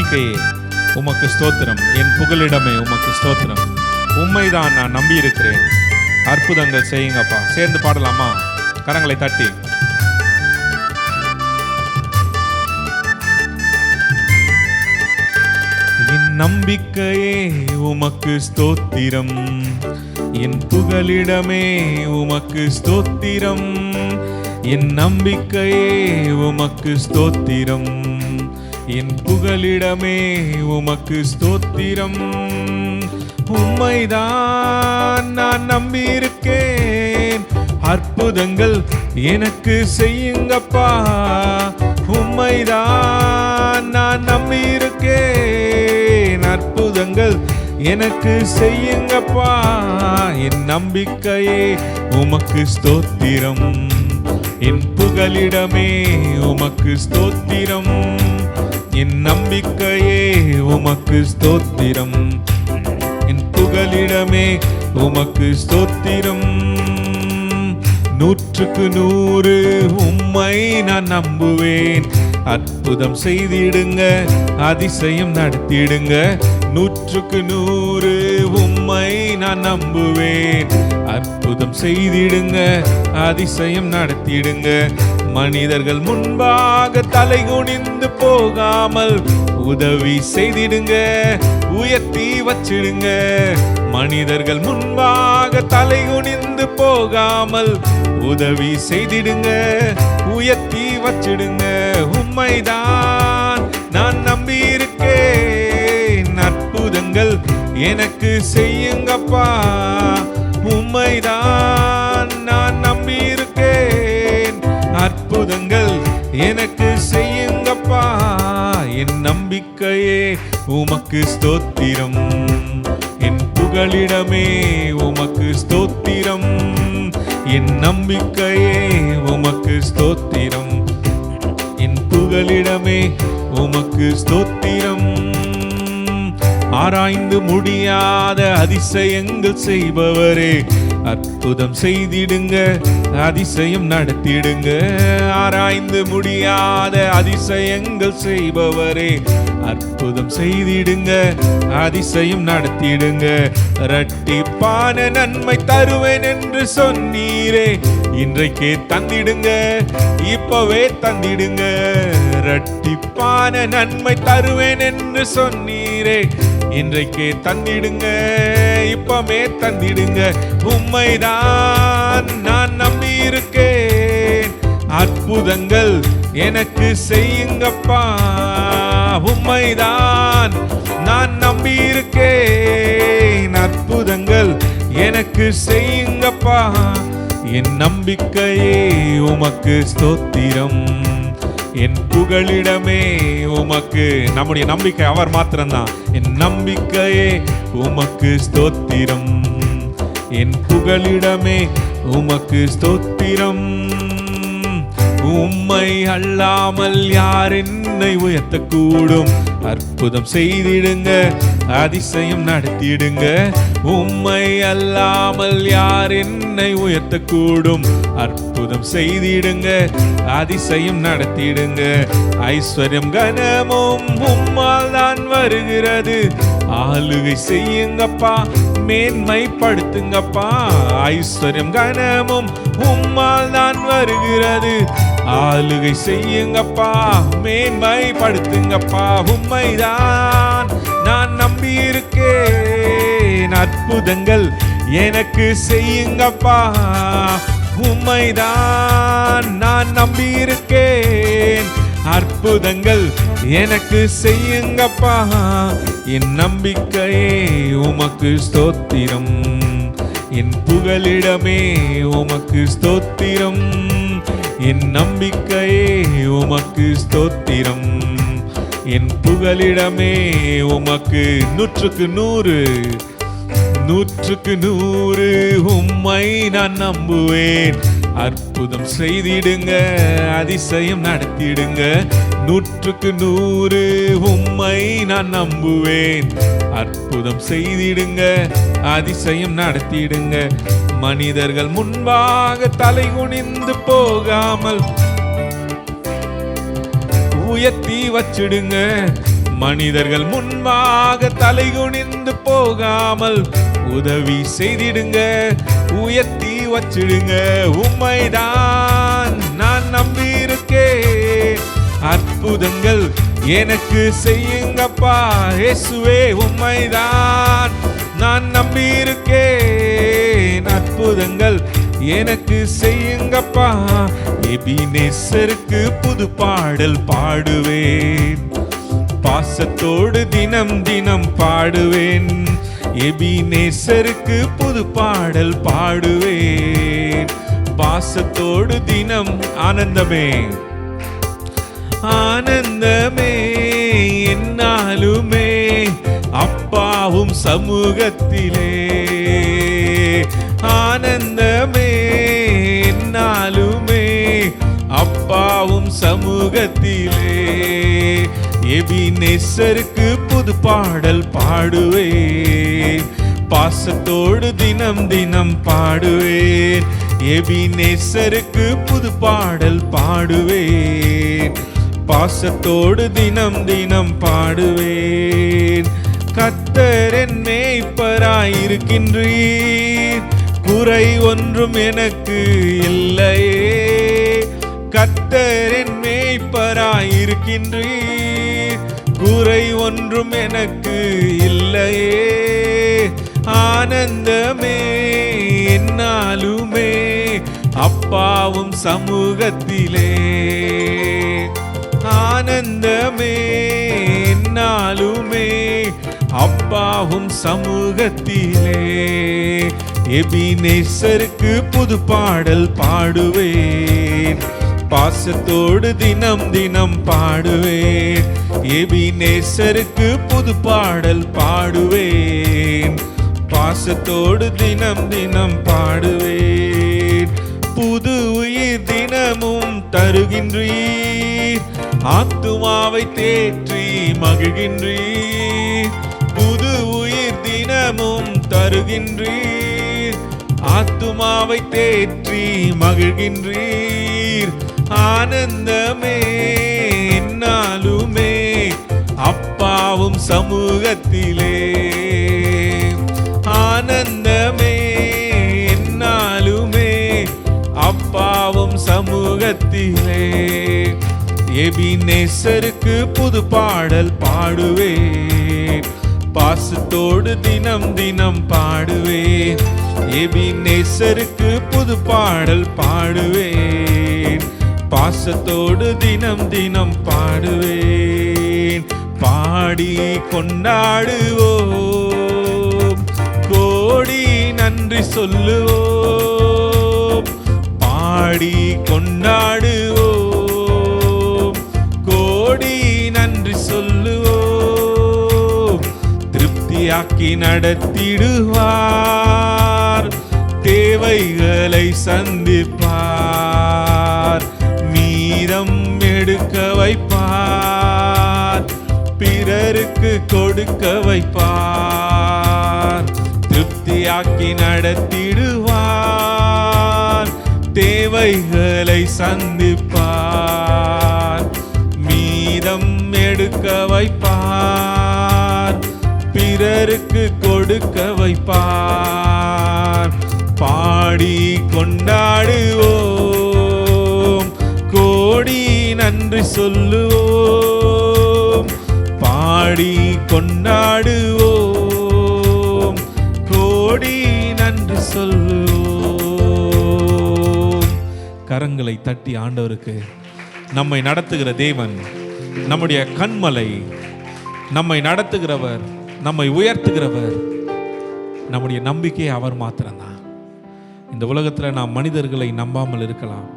நம்பிக்கையே உமக்கு ஸ்தோத்திரம், என் புகலிடமே உமக்கு ஸ்தோத்திரம். உண்மைதான் நான் நம்பி இருக்கிறேன். அற்புதங்கள் செய்யுங்கப்பா. சேர்ந்து பாடலாமா? கரங்களை தட்டி. என் நம்பிக்கையே உமக்கு ஸ்தோத்திரம், என் புகலிடமே உமக்கு ஸ்தோத்திரம். என் நம்பிக்கையே உமக்கு ஸ்தோத்திரம், என் புகலிடமே உமக்கு ஸ்தோத்திரம். உம்மைதான் நான் நம்பியிருக்கேன், அற்புதங்கள் எனக்கு செய்யுங்கப்பா. உம்மைதான் நான் நம்பியிருக்கேன், அற்புதங்கள் எனக்கு செய்யுங்கப்பா. என் நம்பிக்கையே உமக்கு ஸ்தோத்திரம், என் புகலிடமே உமக்கு ஸ்தோத்திரம். என் நம்பிக்கையே உமக்கு ஸ்தோத்திரம், என் புகலிடமே உமக்கு ஸ்தோத்திரம். 100க்கு 100 உம்மை நான் நம்புவேன், அற்புதம் செய்திடுங்க, அதிசயம் நடத்திடுங்க. 100க்கு 100 உம்மை நான் நம்புவேன், அற்புதம் செய்திடுங்க, அதிசயம் நடத்திடுங்க. மனிதர்கள் முன்பாக தலை குனிந்து போகாமல் உதவி செய்திடுங்க, உயர்த்தி வச்சிடுங்க. மனிதர்கள் முன்பாக தலை குனிந்து போகாமல் உதவி செய்திடுங்க, உயர்த்தி வச்சிடுங்க. உம்மைதான் நான் நம்பியிருக்கேன், அற்புதங்கள் எனக்கு செய்யுங்கப்பா. உம்மைதான் நான் நம்பியிருக்கேன், அற்புதங்கள் எனக்கு செய்யுங்கப்பா. என் நம்பிக்கையே உமக்கு ஸ்தோத்திரம், என் புகலிடமே உமக்கு ஸ்தோத்திரம். என் நம்பிக்கையே உமக்கு ஸ்தோத்திரம், என் புகலிடமே உமக்கு ஸ்தோத்திரம். ஆராய்ந்து முடியாத அதிசயங்கள் செய்பவரே, அற்புதம் செய்திடுங்க, அதிசயம் நடத்திடுங்க. ஆராய்ந்து முடியாத அதிசயங்கள் செய்பவரே, அற்புதம் செய்திடுங்க, அதிசயம் நடத்திடுங்க. இரட்டிப்பான நன்மை தருவேன் என்று சொன்னீரே, இன்றைக்கே தந்திடுங்க, இப்பவே தந்திடுங்க. இரட்டிப்பான நன்மை தருவேன் என்று சொன்னீரே, இன்றைக்கே தந்திடுங்க, இப்பவே தந்திடுங்க. உம்மைதான் நான் நம்பியிருக்கேன், அற்புதங்கள் எனக்கு செய்யுங்கப்பா. உம்மைதான் நான் நம்பியிருக்கேன், அற்புதங்கள் எனக்கு செய்யுங்கப்பா. என் நம்பிக்கையே உமக்கு ஸ்தோத்திரம், என் புகலிடமே உமக்கு. நம்முடைய நம்பிக்கை அவர் மாத்திரம்தான். என் நம்பிக்கையே உமக்கு ஸ்தோத்திரம், என் புகலிடமே உமக்கு ஸ்தோத்திரம். உம்மை அல்லாமல் யார் என்னை உயர்த்தக்கூடும்? அற்புதம் செய்திடுங்க, அதிசயம் நடத்திடுங்க. உம்மை அல்லாமல் யார் என்னை உயர்த்தக்கூடும்? அற்புதம் செய்திடுங்க, அதிசயம் நடத்திடுங்க. ஐஸ்வர்யம் கனமும் உம்மால் தான் வருகிறது, ஆளுகை செய்யுங்கப்பா, மேன்மைப்படுத்துங்கப்பா. ஐஸ்வர்யம் கனமும் உம்மால் தான் வருகிறது, ஆளுகை செய்யுங்கப்பா, மேன்மைப்படுத்துங்கப்பா. உம்மைதான் நான் நம்பியிருக்கேன், அற்புதங்கள் எனக்கு செய்யுங்கப்பா. உம்மைதான் நான் நம்பியிருக்கேன், அற்புதங்கள் எனக்கு செய்யுங்கப்பா. என் நம்பிக்கையே உமக்கு ஸ்தோத்திரம், என் புகலிடமே உமக்கு ஸ்தோத்திரம். என் நம்பிக்கையே உமக்கு ஸ்தோத்திரம், என் புகலிடமே உமக்கு. 100க்கு 100 100க்கு 100 உம்மை நான் நம்புவேன், அற்புதம் செய்திடுங்க, அதிசயம் நடத்திடுங்க. 100க்கு 100 உம்மை நான் நம்புவேன், அற்புதம் செய்திடுங்க, அதிசயம் நடத்திடுங்க. மனிதர்கள் முன்பாக தலை குனிந்து போகாமல் உயர்த்தி வச்சிடுங்க. மனிதர்கள் முன்பாக தலைகுனிந்து போகாமல் உதவி செய்திடுங்க, உயர்த்தி வச்சிடுங்க. உம்மைதான் நான் நம்பியிருக்கேன், அற்புதங்கள் எனக்கு செய்யுங்கப்பா. இயேசுவே உம்மைதான் நான் நம்பியிருக்கேன், அற்புதங்கள் எனக்கு செய்யுங்கப்பா. எபினேசருக்கு புது பாடல் பாடுவேன், பாசத்தோடு தினம் தினம் பாடுவேன். எபினேசருக்கு புது பாடல் பாடுவேன், பாசத்தோடு தினம். ஆனந்தமே ஆனந்தமே என்னாலுமே அப்பாவும் சமூகத்திலே. ஆனந்தமே என்னாலுமே அப்பாவும் சமூகத்திலே. எபினேசருக்கு புது பாடல் பாடுவேன், பாசத்தோடு தினம் தினம் பாடுவேன். எபினேசருக்கு புது பாடல் பாடுவேன், பாசத்தோடு தினம் தினம் பாடுவேன். கர்த்தர் என் மேய்ப்பராயிருக்கின்றீர், குறை ஒன்றும் எனக்கு இல்லையே. கர்த்தர் என் மேய்ப்பராயிருக்கின்றீர், குறை ஒன்றும் எனக்கு இல்லையே. ஆனந்தமே என்னாலுமே அப்பாவும் சமூகத்திலே. ஆனந்தமே என்னாலுமே அப்பாவும் சமூகத்திலே. எபினேசருக்கு புது பாடல் பாடுவேன், பாசத்தோடு தினம் தினம் பாடுவேன். எபினேசருக்கு புது பாடல் பாடுவேன், பாசத்தோடு தினம் தினம் பாடுவேன். புது உயிர் தினமும் தருகின்றீர், ஆத்துமாவை தேற்றி மகிழ்கின்றீர். புது உயிர் தினமும் தருகின்றீர், ஆத்துமாவை தேற்றி மகிழ்கின்றீர். ஆனந்தமே என்னாலுமே அப்பாவும் சமூகத்திலே. ஆனந்தமே என்னாலுமே அப்பாவும் சமூகத்திலே. எபினேசருக்கு புது பாடல் பாடுவேன், பாசத்தோடு தினம் தினம் பாடுவேன். எபினேசருக்கு புது பாடல் பாடுவேன், பாசத்தோடு தினம் தினம் பாடுவேன். பாடி கொண்டாடுவோம், கோடி நன்றி சொல்லுவோம். பாடி கொண்டாடுவோம், கோடி நன்றி சொல்லுவோம். திருப்தியாக்கி நடத்திடுவார், தேவைகளை சந்திப்பார். மீதம் எடுக்க வைப்பார், பிறருக்கு கொடுக்க வைப்பார். திருப்தியாக்கி நடத்திடுவார், தேவைகளை சந்திப்பார். மீதம் எடுக்க வைப்பார், பிறருக்கு கொடுக்க வைப்பார். பாடி கொண்டாடுவோம், கோடி நன்றி சொல்லுவோம். பாடி கொண்டாடுவோம், கோடி நன்றி சொல்லுவோம். கரங்களை தட்டி ஆண்டவருக்கு நம்மை நடத்துகிற தேவன், நம்முடைய கண்மலை, நம்மை நடத்துகிறவர், நம்மை உயர்த்துகிறவர், நம்முடைய நம்பிக்கை அவர் மாத்திரம்தான். இந்த உலகத்தில் நாம் மனிதர்களை நம்பாமல் இருக்கலாம்,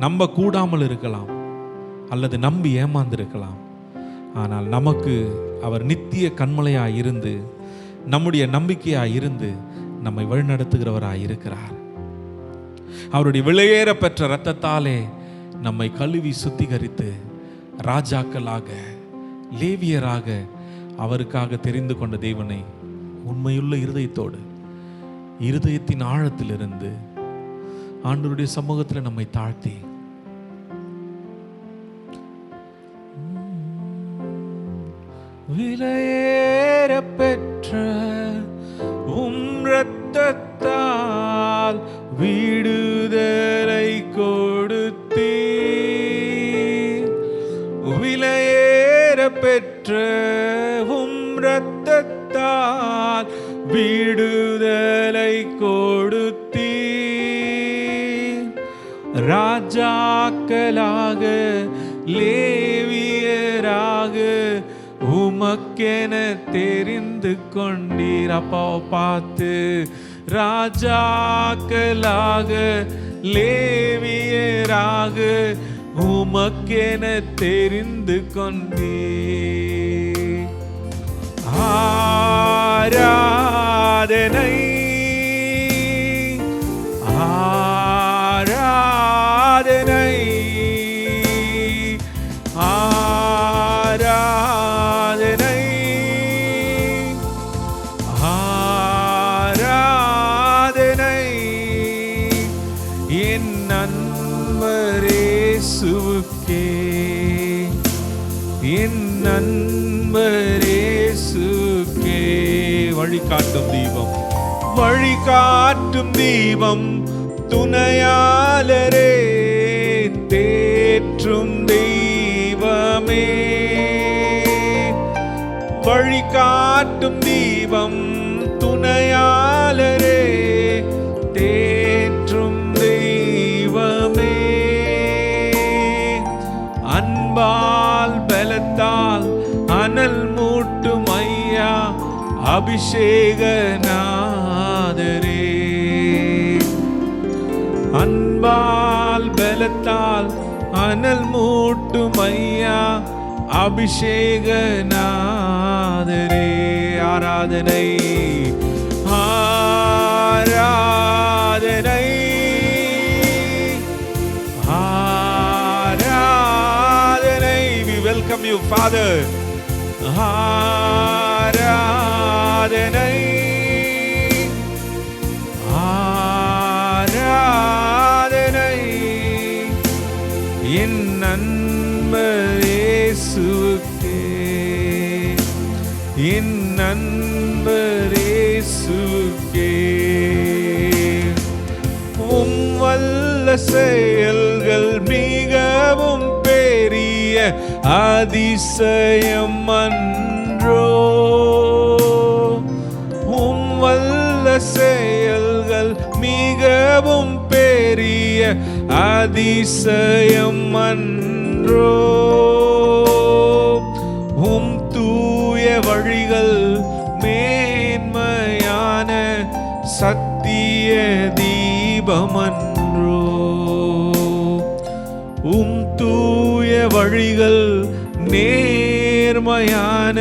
நம்ப கூடாமல் இருக்கலாம், அல்லது நம்பி ஏமாந்திருக்கலாம். ஆனால் நமக்கு அவர் நித்திய கண்மலையாய் இருந்து, நம்முடைய நம்பிக்கையாய் இருந்து நம்மை வழிநடத்துகிறவராய் இருக்கிறார். அவருடைய விலையேற பெற்ற இரத்தத்தாலே நம்மை கழுவி சுத்திகரித்து ராஜாக்களாக, லேவியராக அவருக்காக தெரிந்து கொண்ட தேவனை உண்மையுள்ள இருதயத்தோடு, இருதயத்தின் ஆழத்திலிருந்து ஆண்டவருடைய சமூகத்தில் நம்மை தாழ்த்தி விலையேற பெற்ற உம் இரத்தத்தால் விடுதலை கொடுத்தீர். விலையேற பெற்ற உம் இரத்தத்தால் விடுதலை கொடுத்தீர். ராஜாக்களாக லேவியராக உமக்கென தெரிந்து கொண்டீர். அப்பாவை பார்த்து ராஜாக்களாக லேவியராக உமக்கென தெரிந்து கொண்டீர். ஆராதனை ஆராதனை ஆராதனை ஆராதனை என் நண்பர் இயேசுவுக்கே, என் நண்பர் இயேசுவுக்கே. வழிகாட்டும் தீபம், வழிகாட்டும் தீபம், துணையாளரே, தேற்றும் தெய்வமே. வழிகாட்டும் தீபம், துணையாளரே, தேற்றும் தெய்வமே. அன்பால் பலத்தால் அனல் மூட்டும் ஐயா அபிஷேகநாதரே. அன்பால் பலத்தால் அனல் மூட்டும் ஐயா அபிஷேகநாதரே. ஆராதனை ஆராதனை ஆராதனை. We welcome you, Father. ஆராதனை ஆராதனை என் நண்பர் இயேசுவுக்கே, என் நண்பர் இயேசுவுக்கே. உம் வல்ல செயல்கள் மிகவும் பெரிய அதிசயம் அன்றோ. உம் வல்ல செயல்கள் மிகவும் பெரிய அதிசயம் அன்றோ. உம் தூய வழிகள் மேன்மையான சத்திய தீபமன்றோ. உம் தூய வழிகள் நேர்மையான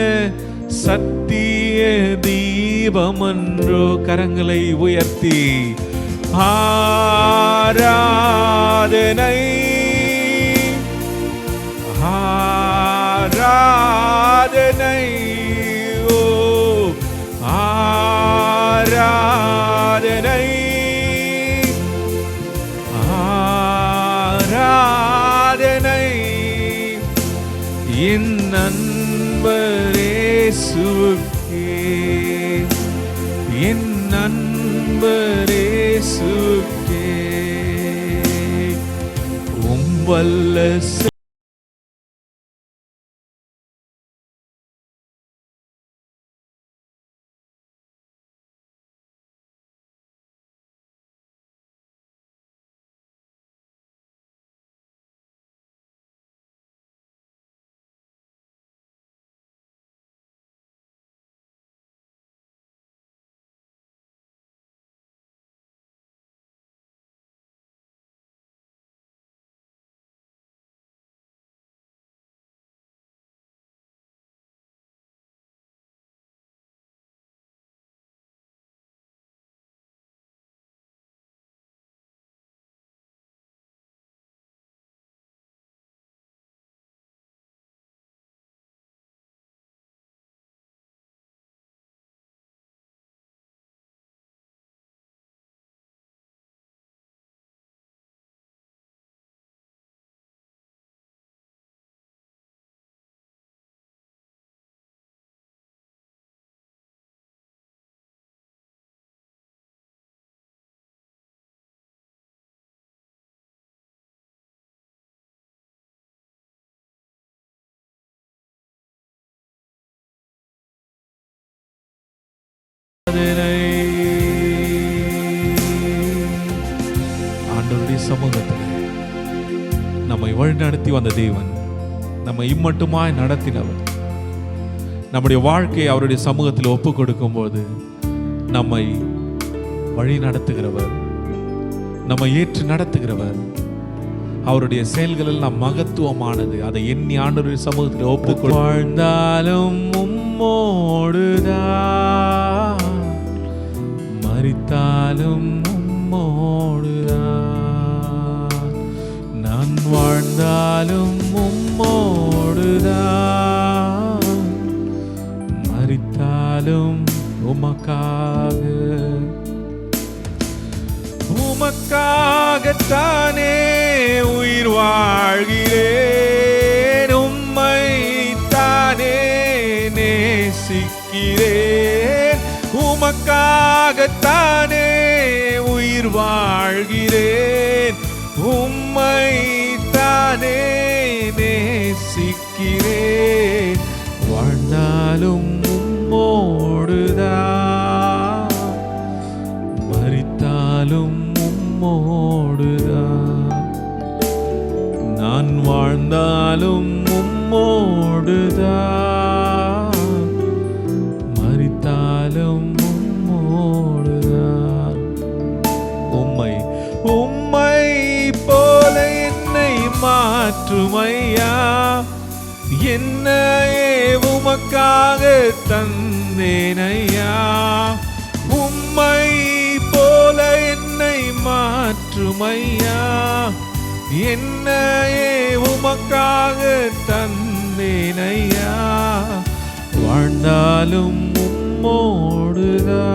சத்திய தீபமன்றோ. கரங்களை உயர்த்தி ஆராதனை ஆராதனை ஓ ஆராதனை ஆராதனை என் நண்பர் இயேசுவுக்கே, என் நண்பர் இயேசுவுக்கே. உம் வல்ல ஆண்டவருடைய சமூகத்தில் நம்மை வழிநடத்தி வந்த தேவன், நம்மை இம்மட்டுமாய் நடத்தினவர், நம்முடைய வாழ்க்கையை அவருடைய சமூகத்தில் ஒப்பு கொடுக்கும் போது நம்மை வழி நடத்துகிறவர், நம்மை ஏற்று நடத்துகிறவர். அவருடைய செயல்கள் எல்லாம் மகத்துவமானது. அதை எண்ணி ஆண்டவருடைய சமூகத்தில் ஒப்பு வாழ்ந்தாலும் உம்மோடுதான், மரித்தாலும் உம்மோடுதான், நான் வாழ்ந்தாலும் உம்மோடுதான், மரித்தாலும் உமக்காக. உமக்காகத்தானே உயிர் வாழ்கிறேன், உம்மை தானே நேசிக்கிறேன். உமக்காகத்தானே உயிர் வாழ்கிறேன், உம்மை தானே நேசிக்கிறேன். வாழ்ந்தாலும் உம்மோடுதான், மரித்தாலும் உம்மோடுதான், நான் வாழ்ந்தாலும் உம்மோடுதான், மரித்தாலும் உம்மோடுதான். உம்மை போல என்னை மாற்றுமையா, என்னையே உமக்காக தந்தேனையா. உம்மை போல என்னை மாற்றுமையா, என்னையே உமக்காக தந்தேனையா. வாழ்ந்தாலும் உம்மோடுதான்,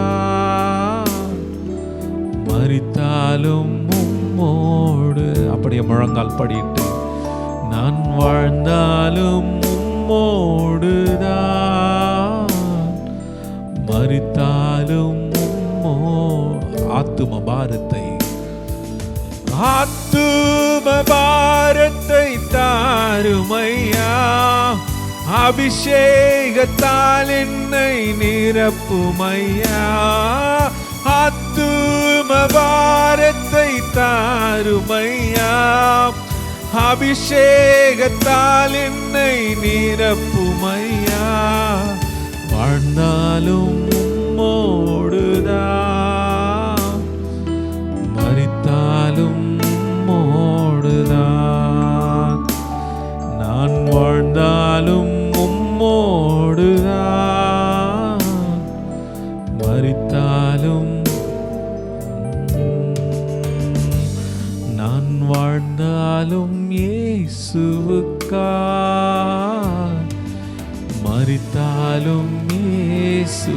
மரித்தாலும் உம்மோடு. அப்படியே முழங்கால் படிட்டு, நான் வாழ்ந்தாலும் உம்மோடுதான், மரித்தாலும் ஆத்தும பாரத்தை தாருமையா, அபிஷேகத்தால் என்னை நிரப்புமையா. ஆத்தும பாரத்தை தாருமையா, அபிஷேகத்தால் என்னை நிரப்புமையா. வாழ்ந்தாலும் உம்மோடுதான், மரித்தாலும் உம்மோடுதான், நான் வாழ்ந்தாலும் உம்மோடுதான், மரித்தாலும். நான் வாழ்ந்தாலும் இயேசுவுக்காய், மரித்தாலும் இயேசுவுக்காய்.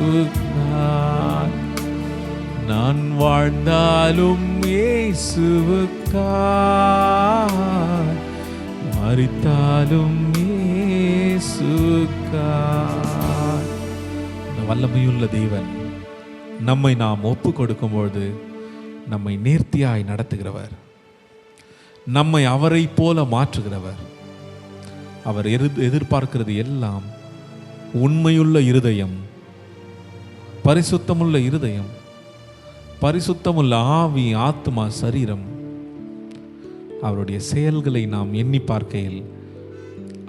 நான் வாழ்ந்தாலும் இயேசுவுக்காய், மரித்தாலும் இயேசுவுக்காய். வல்லமையுள்ள தேவன் நம்மை நாம் ஒப்பு கொடுக்கும்பொழுது நம்மை நேர்த்தியாய் நடத்துகிறவர், நம்மை அவரை போல மாற்றுகிறவர். அவர் எதிர்பார்க்கிறது எல்லாம் உண்மையுள்ள இருதயம், பரிசுத்தமுள்ள இருதயம், பரிசுத்தமுள்ள ஆவி, ஆத்மா, சரீரம். அவருடைய செயல்களை நாம் எண்ணி பார்க்கையில்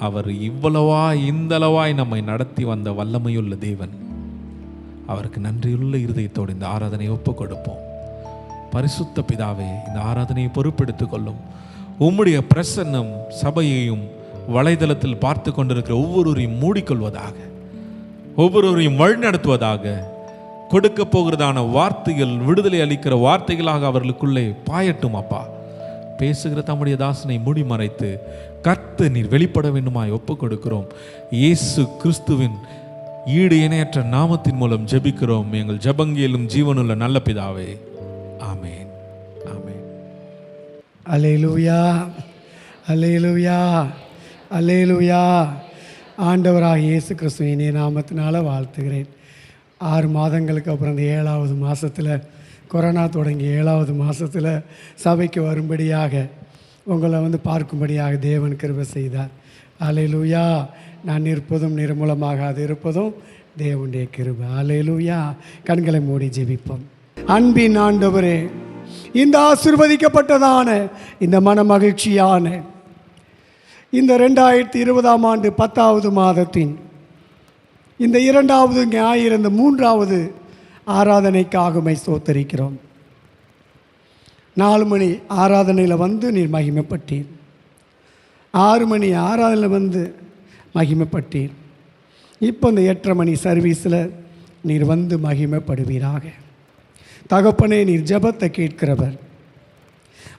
அவர் இவ்வளவாய் இந்தளவாய் நம்மை நடத்தி வந்த வல்லமையுள்ள தேவன். அவருக்கு நன்றியுள்ள இருதயத்தோடு இந்த ஆராதனையை ஒப்புக் கொடுப்போம். பரிசுத்த பிதாவே, இந்த ஆராதனையை பொறுப்பெடுத்துக் கொள்ளும். உம்முடைய பிரசன்னம் சபையையும் வலைதளத்தில் பார்த்து கொண்டிருக்கிற ஒவ்வொருவரையும் மூடிக்கொள்வதாக, ஒவ்வொருவரையும் வழிநடத்துவதாக. கொடுக்க போகிறதான வார்த்தைகள் விடுதலை அளிக்கிற வார்த்தைகளாக அவர்களுக்குள்ளே பாயட்டும். அப்பா, பேசுகிற தம்முடைய தாசனை மூடி மறைத்து கர்த்தர் நீர் வெளிப்பட வேண்டுமாய் ஒப்புக் கொடுக்கிறோம். இயேசு கிறிஸ்துவின் ஈடு இணையற்ற நாமத்தின் மூலம் ஜெபிக்கிறோம் எங்கள் ஜெபங்களிலும் ஜீவனுள்ள நல்ல பிதாவே, ஆமென், ஆமென். அல்லேலூயா, அல்லேலூயா, அல்லேலூயா. ஆண்டவராக இயேசு கிறிஸ்துவின் இனிய நாமத்தினால வாழ்த்துகிறேன். 6 மாதங்களுக்கு அப்புறம் இந்த 7வது மாதத்தில், கொரோனா தொடங்கி 7வது மாதத்தில் சபைக்கு வரும்படியாக, உங்களை பார்க்கும்படியாக தேவன் கிருபை செய்தார். அல்லேலூயா. நான் இருப்பதும் நிர்மூலமாகாது இருப்பதும் தேவனுடைய கிருபை. அல்லேலூயா. கண்களை மூடி ஜெபிப்போம். அன்பின் ஆண்டவரே, இந்த ஆசீர்வதிக்கப்பட்டதான இந்த மன மகிழ்ச்சியான இந்த 2020ஆம் ஆண்டு 10வது மாதத்தின் இந்த 2வது ஞாயிறு, இந்த 3வது ஆராதனைக்காக உம்மை ஸ்தோத்தரிக்கிறோம். 4 மணி ஆராதனையில் வந்து நீர் மகிமைப்பட்டீர். 6 மணி ஆராதனையில் வந்து மகிமைப்பட்டீர். இப்போ இந்த 8:30 மணி சர்வீஸில் நீர் வந்து மகிமைப்படுவீராக. தகப்பனே, நீர் ஜெபத்தை கேட்கிறவர்.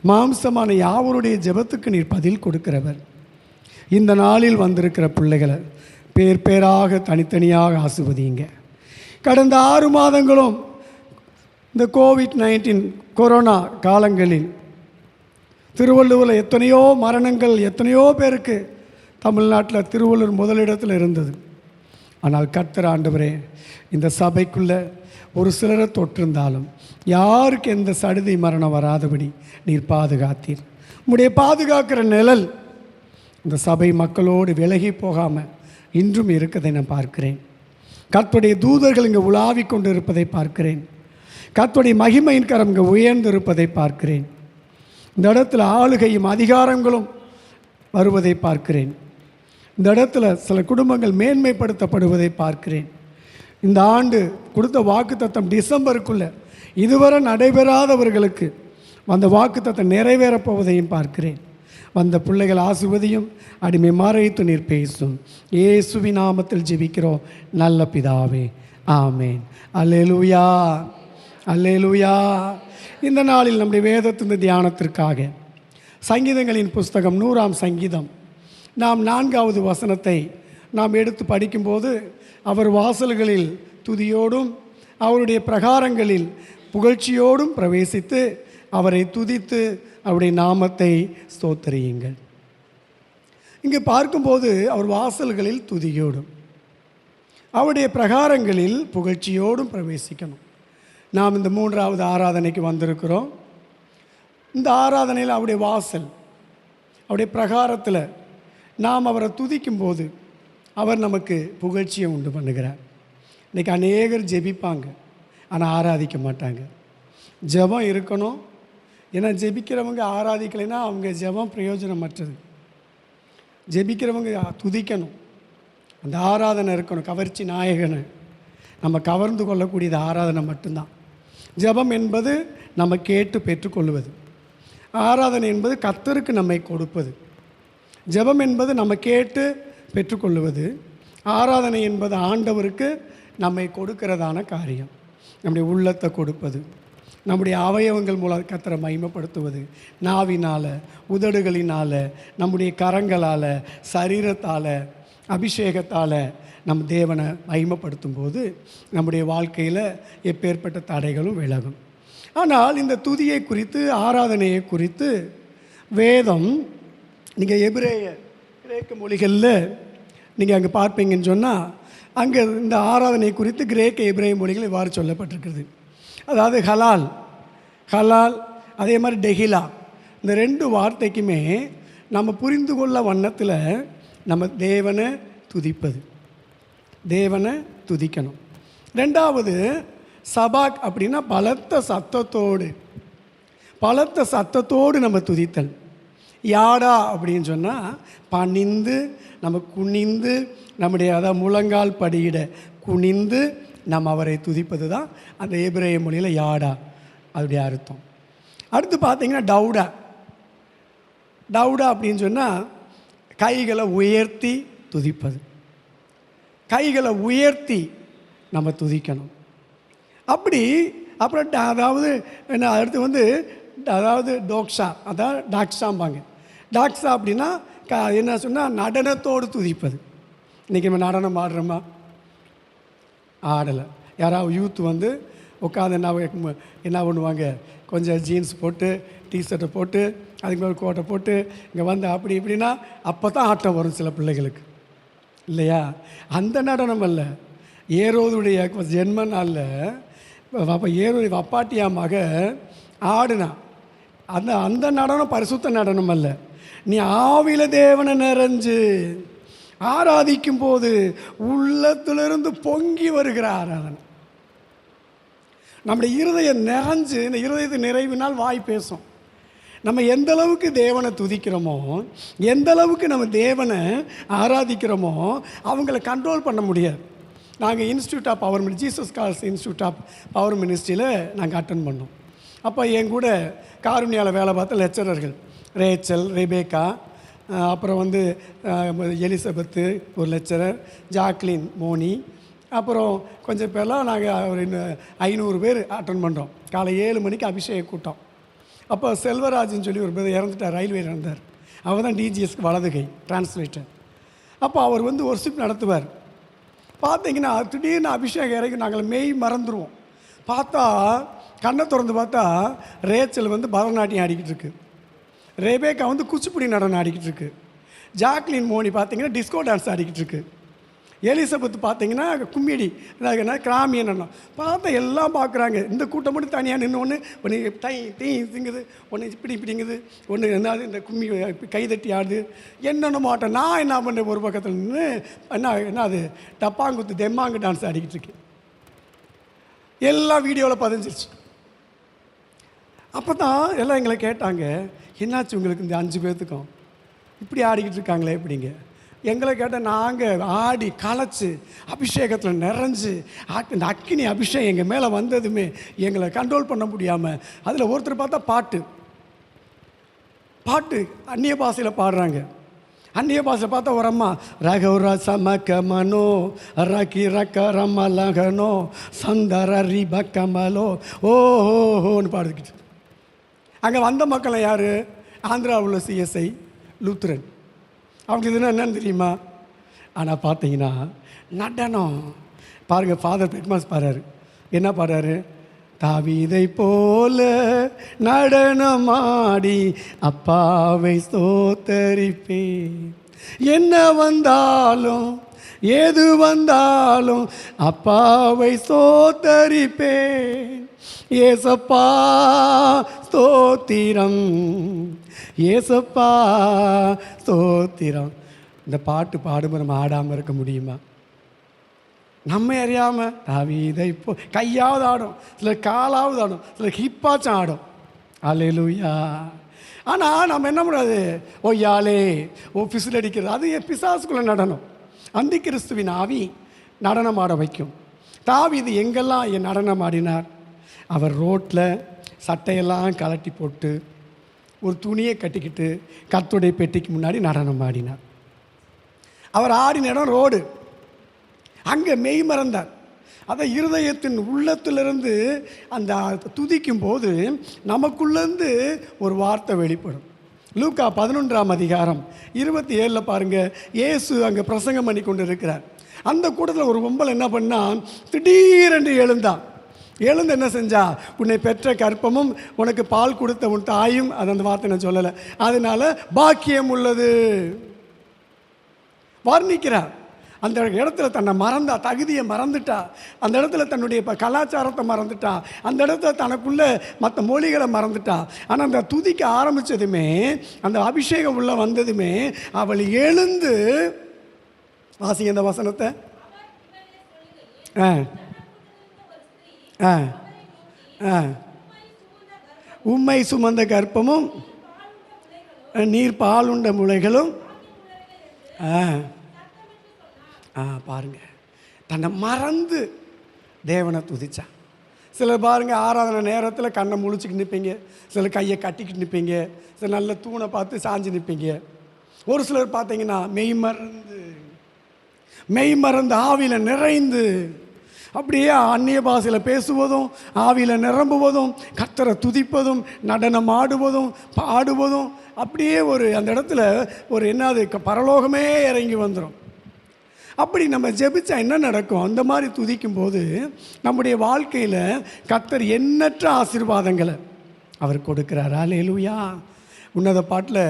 மாம்சமான யாவருடைய ஜெபத்துக்கு நீர் பதில் கொடுக்கிறவர். இந்த நாளில் வந்திருக்கிற பிள்ளைகளை பேர் பேராக தனித்தனியாக ஆசீர்வதிங்க. கடந்த 6 மாதங்களும் இந்த கோவிட்-19 கொரோனா காலங்களில் திருவள்ளூரில் எத்தனையோ மரணங்கள், எத்தனையோ பேருக்கு தமிழ்நாட்டில் திருவள்ளூர் முதலிடத்தில் இருந்தது. ஆனால் கர்த்தர் ஆண்டவரே, இந்த சபைக்குள்ளே ஒரு சிலரை தொற்றிருந்தாலும் யாருக்கு எந்த சடுதி மரணம் வராதபடி நீர் பாதுகாத்தீர். உம்முடைய பாதுகாக்கிற நிழல் இந்த சபை மக்களோடு விலகி போகாமல் இன்றும் இருக்கதை நான் பார்க்கிறேன். கர்த்தருடைய தூதர்கள் இங்கே உலாவி கொண்டு இருப்பதை பார்க்கிறேன். கர்த்தருடைய மகிமையின் கரம் இங்கே உயர்ந்து இருப்பதை பார்க்கிறேன். இந்த இடத்துல ஆளுகையும் அதிகாரங்களும் வருவதை பார்க்கிறேன். இந்த இடத்துல சில குடும்பங்கள் மேன்மைப்படுத்தப்படுவதை பார்க்கிறேன். இந்த ஆண்டு கொடுத்த வாக்குத்தத்தம் டிசம்பருக்குள்ளே இதுவரை நடைபெறாதவர்களுக்கு அந்த வாக்குத்தத்தம் நிறைவேறப் போவதையும் பார்க்கிறேன். வந்த பிள்ளைகள் ஆசீர்வதியும், அடிமை மறைத்து நீர் பேசும். இயேசுவின் நாமத்தில் ஜெபிக்கிறோம் நல்ல பிதாவே, ஆமேன். அல்லேலூயா, அல்லேலூயா. இந்த நாளில் நம்முடைய வேதத்தின் தியானத்திற்காக சங்கீதங்களின் புஸ்தகம் 100ஆம் சங்கீதம் நாம் 4வது வசனத்தை நாம் எடுத்து படிக்கும்போது, அவர் வாசல்களில் துதியோடும் அவருடைய பிரகாரங்களில் புகழ்ச்சியோடும் பிரவேசித்து அவரை துதித்து அவருடைய நாமத்தை ஸ்தோத்திரியுங்கள். இங்கு பார்க்கும்போது அவர் வாசல்களில் துதியோடும் அவருடைய பிரகாரங்களில் புகழ்ச்சியோடும் பிரவேசிக்கணும். நாம் இந்த 3வது ஆராதனைக்கு வந்திருக்கிறோம். இந்த ஆராதனையில் அவருடைய வாசல், அவருடைய பிரகாரத்தில் நாம் அவரை துதிக்கும்போது அவர் நமக்கு புகழ்ச்சியை உண்டு பண்ணுகிறார். இன்றைக்கி அநேகர் ஜெபிப்பாங்க, ஆனால் ஆராதிக்க மாட்டாங்க. ஜெபம் இருக்கணும். ஏன்னா ஜெபிக்கிறவங்க ஆராதிக்கலைன்னா அவங்க ஜெபம் பிரயோஜனமற்றது. ஜெபிக்கிறவங்க துதிக்கணும். அந்த ஆராதனை இருக்கணும். கவர்ச்சி நாயகனை நம்ம கவர்ந்து கொள்ளக்கூடியது ஆராதனை மட்டும்தான். ஜெபம் என்பது நம்ம கேட்டு பெற்றுக்கொள்வது. ஆராதனை என்பது கர்த்தருக்கு நம்மை கொடுப்பது. ஜெபம் என்பது நம்ம கேட்டு பெற்றுக்கொள்வது. ஆராதனை என்பது ஆண்டவருக்கு நம்மை கொடுக்கிறதான காரியம். நம்முடைய உள்ளத்தை கொடுப்பது, நம்முடைய அவயவங்கள் மூலம் கர்த்தரை மகிமைப்படுத்துவது. நாவினால், உதடுகளினால், நம்முடைய கரங்களால், சரீரத்தால், அபிஷேகத்தால் நம் தேவனை மகிமைப்படுத்தும் போது நம்முடைய வாழ்க்கையில் எப்பேற்பட்ட தடைகளும் விலகும். ஆனால் இந்த துதியை குறித்து, ஆராதனையை குறித்து வேதம் நீங்கள் கிரேக்க மொழிகளில் நீங்கள் அங்கே பார்ப்பீங்கன்னு சொன்னால், அங்கே இந்த ஆராதனை குறித்து கிரேக்க எபிரேய மொழிகள் இவ்வாறு சொல்லப்பட்டிருக்கிறது. அதாவது ஹலால் அதே மாதிரி டெஹிலா, இந்த 2 வார்த்தைக்குமே நம்ம புரிந்து கொள்ள வண்ணத்தில் நம்ம தேவனை துதிப்பது, தேவனை துதிக்கணும். 2வது சபாக் அப்படின்னா பலத்த சத்தத்தோடு நம்ம துதித்தல். யாடா அப்படின்னு சொன்னால் பணிந்து, நம்ம குனிந்து, நம்முடைய அதாவது முழங்கால் படியிட குனிந்து நம்ம அவரை துதிப்பது தான் அந்த எபிரேய மொழியில் யாடா, அதோடைய அர்த்தம். அடுத்து பார்த்தீங்கன்னா டவுடா அப்படின்னு சொன்னால் கைகளை உயர்த்தி துதிப்பது. கைகளை உயர்த்தி நம்ம துதிக்கணும். அப்புறம் அதாவது என்ன, அடுத்து அதாவது டோக்ஷா, அதாவது டாக்ஸாம்பாங்க. டாக்ஸா அப்படின்னா என்ன சொன்னால் நடனத்தோடு துதிப்பது. இன்றைக்கி நம்ம நடனம் ஆடுறோமா? ஆடலை. யாராவது யூத் உட்காந்து என்ன பண்ணுவாங்க, கொஞ்சம் ஜீன்ஸ் போட்டு, டிஷர்ட்டை போட்டு, அதுக்கு மேலே கோட்டை போட்டு இங்கே அப்படி இப்படின்னா அப்போ தான் ஆட்டம் வரும் சில பிள்ளைகளுக்கு, இல்லையா? அந்த நடனம் அல்ல. ஏரோதுடைய ஜென்ம நாளில் ஏரோது அப்பாட்டியாமாக ஆடுனா அந்த நடனம் பரிசுத்த நடனம் அல்ல. நீ ஆவில தேவனை நிறைஞ்சு ஆராதிக்கும் போது உள்ளத்திலிருந்து பொங்கி வருகிற ஆராதனை. நம்முடைய இருதயம் நிறைஞ்சு, இந்த இருதயத்தை நிறைவினால் வாய் பேசும். நம்ம எந்த அளவுக்கு தேவனை துதிக்கிறோமோ, எந்த அளவுக்கு நம்ம தேவனை ஆராதிக்கிறோமோ அவங்கள கண்ட்ரோல் பண்ண முடியாது. நாங்கள் institute of power ministry, Jesus calls institute of power மினிஸ்ட்ரியில் நாங்கள் அட்டன் பண்ணோம். அப்போ என் கூட காருண்யாவில் வேலை பார்த்த லெக்சரர்கள் ரேச்சல், ரெபேக்கா, அப்புறம் வந்து எலிசபெத்து ஒரு லெக்சரர், ஜாக்லின், மோனி, அப்புறம் கொஞ்சம் பேர்லாம் நாங்கள் ஒரு 500 பேர் அட்டன் பண்ணுறோம். காலை 7 மணிக்கு அபிஷேக கூட்டம். அப்போ செல்வராஜ்னு சொல்லி ஒரு பேர் இறந்துட்டார், ரயில்வேயில் இருந்தார். அவர் தான் டிஜிஎஸ்க்கு வலதுகை டிரான்ஸ்லேட்டர். அப்போ அவர் வந்து ஒர்ஷிப் நடத்துவார். பார்த்தீங்கன்னா திடீர்னு அபிஷேகம் இறங்கி நாங்கள் மெய் மறந்துடுவோம். பார்த்தா கண்ணை திறந்து பார்த்தா ரேச்சல் வந்து பரதநாட்டியம் ஆடிக்கிட்டு இருக்கு, ரெபேக்கா வந்து குச்சிப்புடி நடனம் ஆடிக்கிட்டு இருக்கு, ஜாக்லின், மோனி பார்த்தீங்கன்னா டிஸ்கோ டான்ஸ் ஆடிக்கிட்டு இருக்கு, எலிசபெத் பார்த்தீங்கன்னா கும்மிடி, அதாவது கிராமிய நடனம். பார்த்தா எல்லாம் பார்க்குறாங்க. இந்த கூட்டம் மட்டும் தனியாக நின்று ஒன்று தீ திங்குது, ஒன்று இப்படிங்குது, ஒன்று என்னது இந்த கும்மி கைதட்டி ஆடுது, என்னென்ன மாட்டேன். நான் என்ன பண்ணுறேன், ஒரு பக்கத்தில் நின்று என்ன அது டப்பாங்குத்து தெம்மாங்கு டான்ஸ் ஆடிக்கிட்டு இருக்கு. எல்லாம் வீடியோவில் பதிஞ்சிருச்சு. அப்போ தான் எல்லாம் எங்களை கேட்டாங்க, என்னாச்சு உங்களுக்கு இந்த 5 பேர்த்துக்கும் இப்படி ஆடிக்கிட்டு இருக்காங்களே எப்படிங்க. எங்களை கேட்டால் நாங்கள் ஆடி களைச்சி அபிஷேகத்தில் நிறைஞ்சு இந்த அக்கினி அபிஷேகம் எங்கள் மேலே வந்ததுமே எங்களை கண்ட்ரோல் பண்ண முடியாமல், அதில் ஒருத்தர் பார்த்தா பாட்டு அந்நிய பாஷையில் பாடுறாங்க. அந்நிய பாஷை பார்த்தா ஒரு அம்மா ரகௌரா சமக்க மனோ ரக்கி ரக்க ரமலகனோ சந்தர ரிப கமலோ ஓஹோன்னு பாடிக்கிட்டு. அங்கே வந்த மக்களை யார்? ஆந்திராவில் சிஎஸ்ஐ லூத்ரன். அவங்களுக்கு இதுனா என்னன்னு தெரியுமா? ஆனால் பார்த்தீங்கன்னா நடனம் பாருங்கள். ஃபாதர் பெட்மாஸ் பாடுறாரு. என்ன பாடுறாரு? தாவீதை போல நடனமாடி அப்பாவை ஸ்தோத்தரிப்பேன், என்ன வந்தாலும் ஏது வந்தாலும் அப்பாவை ஸ்தோத்தரிப்பேன், ஏசப்பா ஸ்தோத்திரம், ஏசப்பா ஸ்தோத்திரம். இந்த பாட்டு பாடும்போது நம்ம ஆடாமல் இருக்க முடியுமா? நம்ம அறியாமல் தாவீதை இப்போ கையாவது ஆடும், சிலர் காலாவது ஆடும், சிலர் ஹிப்பாச்சும் ஆடும். அல்லேலூயா. ஆனால் நம்ம என்ன பண்ணாது, ஓ யாலே ஓ பிசில் அடிக்கிறது, அது பிசாசுக்குள்ள நடனம். அந்தி கிறிஸ்துவின் ஆவி நடனம் ஆட வைக்கும். தாவீது எங்கெல்லாம் என் நடனம் ஆடினார்? அவர் ரோட்டில் சட்டையெல்லாம் கலட்டி போட்டு ஒரு துணியை கட்டிக்கிட்டு கர்த்தருடைய பெட்டிக்கு முன்னாடி நடனம் ஆடினார். அவர் ஆடின இடம் ரோடு. அங்கே மெய் மறந்தார். அதை இருதயத்தின் உள்ளத்திலிருந்து அந்த துதிக்கும் போது நமக்குள்ளேருந்து ஒரு வார்த்தை வெளிப்படும். லூக்கா 11ஆம் அதிகாரம் 27 பாருங்கள். இயேசு அங்கே பிரசங்கம் பண்ணி கொண்டு இருக்கிறார். அந்த கூட்டத்தில் ஒரு பொம்பளை என்ன பண்ணால் திடீரென்று எழுந்தான். எழுந்து என்ன செஞ்சா, உன்னை பெற்ற கற்பமும் உனக்கு பால் கொடுத்த உன் தாயும், அது அந்த வார்த்தை நான் சொல்லலை, அதனால பாக்கியம் உள்ளது வர்ணிக்கிறார். அந்த இடத்துல தன்னை மறந்தா, தகுதியை மறந்துட்டா, அந்த இடத்துல தன்னுடைய கலாச்சாரத்தை மறந்துட்டா, அந்த இடத்துல தனக்குள்ள மற்ற மொழிகளை மறந்துட்டா. ஆனால் அந்த துதிக்க ஆரம்பித்ததுமே, அந்த அபிஷேகம் உள்ள வந்ததுமே அவள் எழுந்து வாசிங்க அந்த வசனத்தை. உம்மை சுமந்த கற்பமும் நீர் பாலுண்ட முளைகளும். பாருங்க, தன்னை மறந்து தேவனை துதிச்சா. சிலர் பாருங்க, ஆராதனை நேரத்தில் கண்ணை முழிச்சுக்கிட்டு நிற்பீங்க, சிலர் கையை கட்டிக்கிட்டு நிற்பீங்க, சிலர் நல்ல தூணை பார்த்து சாஞ்சு நிற்பீங்க. ஒரு சிலர் பார்த்தீங்கன்னா மெய் மறந்து ஆவியில் நிறைந்து அப்படியே அந்நிய பாஷையில் பேசுவதும், ஆவியில் நிரம்புவதும், கர்த்தரை துதிப்பதும், நடனம் ஆடுவதும், பாடுவதும், அப்படியே ஒரு அந்த இடத்துல ஒரு என்னது பரலோகமே இறங்கி வந்துடும். அப்படி நம்ம ஜெபிச்சா என்ன நடக்கும்? அந்த மாதிரி துதிக்கும் போது நம்முடைய வாழ்க்கையில் கர்த்தர் எண்ணற்ற ஆசீர்வாதங்களை அவர் கொடுக்கிறார். அல்லேலூயா. உன்னத பாட்டில்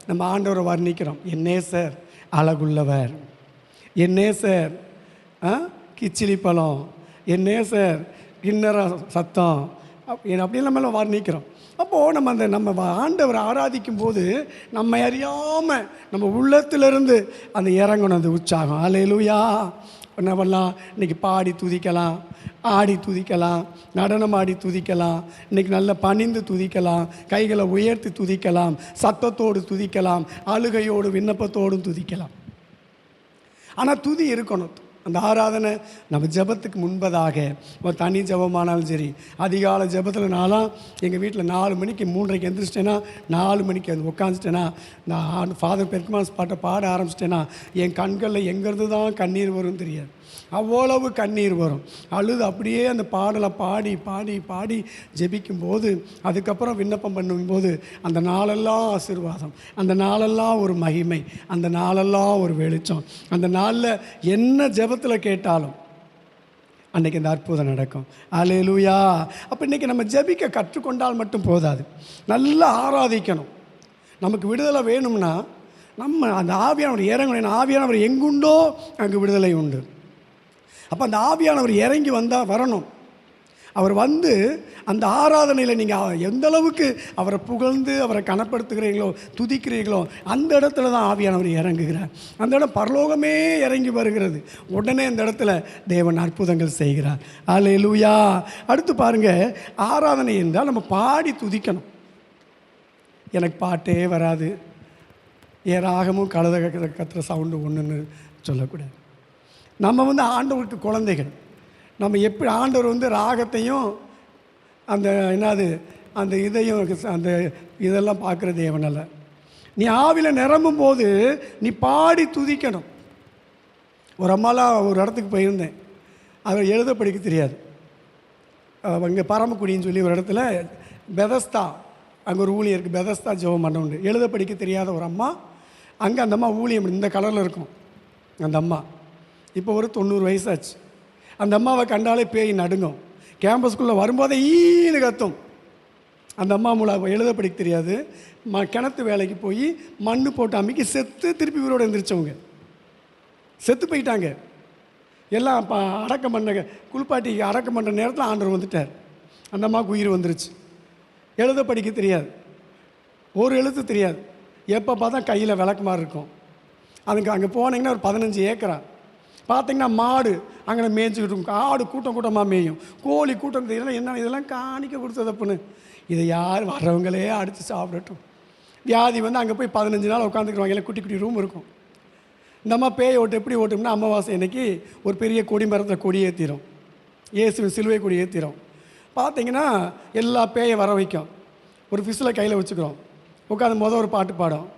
நம்ம ஆண்டவரை வர்ணிக்கிறோம். என் நேசர் அழகுள்ளவர், என் நேசர் கிச்சிலி பழம், என் நேசர் கிண்ணற சத்தம், அப்படி நம்ம வர்ணிக்கிறோம். அப்போது நம்ம ஆண்டவர் ஆராதிக்கும் போது நம்ம அறியாமல் நம்ம உள்ளத்திலிருந்து அந்த இறங்கணும் அந்த உற்சாகம். அல்லேலூயா. என்ன பண்ணலாம்? இன்றைக்கி பாடி துதிக்கலாம், ஆடி துதிக்கலாம், நடனம் ஆடி துதிக்கலாம், இன்றைக்கி நல்ல பணிந்து துதிக்கலாம், கைகளை உயர்த்தி துதிக்கலாம், சத்தத்தோடு துதிக்கலாம், அழுகையோடு விண்ணப்பத்தோடும் துதிக்கலாம். ஆனால் துதி இருக்கணும். அந்த ஆராதனை நம்ம ஜெபத்துக்கு முன்பதாக ஒரு தனி ஜெபமானாலும் சரி, அதிகாலை ஜெபத்தில் நான்லாம் எங்கள் வீட்டில் 4 மணிக்கு 3:30 எந்திரிச்சிட்டேன்னா 4 மணிக்கு அது உட்காந்துட்டேன்னா நான் ஃபாதர் பெர்க்மான்ஸ் பாட்டை பாட ஆரம்பிச்சிட்டேன்னா என் கண்களில் எங்கேருந்து தான் கண்ணீர் வரும்னு தெரியாது. அவ்வளவு கண்ணீர் வரும். அழுது அப்படியே அந்த பாடலை பாடி பாடி பாடி ஜெபிக்கும்போது, அதுக்கப்புறம் விண்ணப்பம் பண்ணும்போது அந்த நாளெல்லாம் ஆசீர்வாதம், அந்த நாளெல்லாம் ஒரு மகிமை, அந்த நாளெல்லாம் ஒரு வெளிச்சம். அந்த நாளில் என்ன ஜெபத்தில் கேட்டாலும் அன்றைக்கி இந்த அற்புதம் நடக்கும். அல்லேலூயா. அப்போ இன்றைக்கி நம்ம ஜெபிக்க கற்றுக்கொண்டால் மட்டும் போதாது, நல்லா ஆராதிக்கணும். நமக்கு விடுதலை வேணும்னா நம்ம அந்த ஆவியானவர் இறங்கணும். ஆவியானவர் எங்குண்டோ அங்கு விடுதலை உண்டு. அப்போ அந்த ஆவியானவர் இறங்கி வரணும். அவர் வந்து அந்த ஆராதனையில் நீங்கள் எந்த அளவுக்கு அவரை புகழ்ந்து அவரை கனப்படுத்துகிறீங்களோ, துதிக்கிறீங்களோ, அந்த இடத்துல தான் ஆவியானவர் இறங்குகிறார். அந்த இடம் பரலோகமே இறங்கி வருகிறது. உடனே அந்த இடத்துல தேவன் அற்புதங்கள் செய்கிறார். அல்லேலூயா. அடுத்து பாருங்கள், ஆராதனை என்றால் நம்ம பாடி துதிக்கணும். எனக்கு பாட்டே வராது, ராகமும் கழுத கத்துற சவுண்டு ஒன்றுன்னு சொல்லக்கூடாது. நம்ம வந்து ஆண்டவருக்கு குழந்தைகள். நம்ம எப்படி ஆண்டவர் வந்து ராகத்தையும் அந்த என்னது அந்த இதையும் அந்த இதெல்லாம் பார்க்குற தேவன் அல்ல. நீ ஆவியில் நிரம்பும் போது நீ பாடி துதிக்கணும். ஒரு அம்மாலாம் ஒரு இடத்துக்கு போயிருந்தேன். அதை எழுத படிக்க தெரியாது. இங்கே பரமக்குடின்னு சொல்லி ஒரு இடத்துல பெதஸ்தா, அங்கே ஒரு ஊழியம் இருக்குது, பெதஸ்தா ஜெபம் பண்ண உண்டு. எழுத படிக்க தெரியாத ஒரு அம்மா அங்கே, அந்த அம்மா ஊழியம் இந்த கலரில் இருக்கும். அந்த அம்மா இப்போ ஒரு 90 வயசாச்சு. அந்த அம்மாவை கண்டாலே பேய் நடுங்கும். கேம்பஸ்குள்ளே வரும்போதே ஈன்னு கத்தும். அந்த அம்மா எழுத படிக்க தெரியாது. கிணத்து வேலைக்கு போய் மண் போட்டு அமைக்கி செத்து திருப்பி உயிரோடு எழுந்திரிச்சவங்க. செத்து போயிட்டாங்க. எல்லாம் அடக்கம் பண்ண குளிப்பாட்டி அடக்கம் பண்ணுற நேரத்தில் ஆண்டவர் வந்துட்டார். அந்த அம்மாவுக்கு உயிர் வந்துருச்சு. எழுத படிக்க தெரியாது, ஒரு எழுத்து தெரியாது. எப்போ பார்த்தா கையில் விளக்கு மாதிரி இருக்கும். அதுக்கு அங்கே போனீங்கன்னா ஒரு 15 ஏக்கரா பார்த்தீங்கன்னா மாடு அங்கே மேய்ஞ்சிக்கிட்டு இருக்கும். ஆடு கூட்டம் கூட்டமாக மேயும், கோழி கூட்டம் தெரியல. என்ன இதெல்லாம் காணிக்க கொடுத்ததப்புன்னு இதை யார் வர்றவங்களே அடித்து சாப்பிடட்டும். வியாதி வந்து அங்கே போய் 15 நாள் உட்காந்துக்குருவாங்க. எல்லாம் குட்டி குட்டி ரூம் இருக்கும். இந்த அம்மா பேயை ஓட்டு எப்படி ஓட்டும்னா, அமாவாசை அன்னைக்கு ஒரு பெரிய கொடி மரத்தில் கொடி ஏற்றிடும், இயேசுவின் சிலுவை கொடி ஏற்றிடும். பார்த்தீங்கன்னா எல்லா பேயை வர வைக்கும். ஒரு ஃபிஷ்ஷில் கையில் வச்சுக்கிறோம், உட்காந்து ஒரு பாட்டு பாடும்.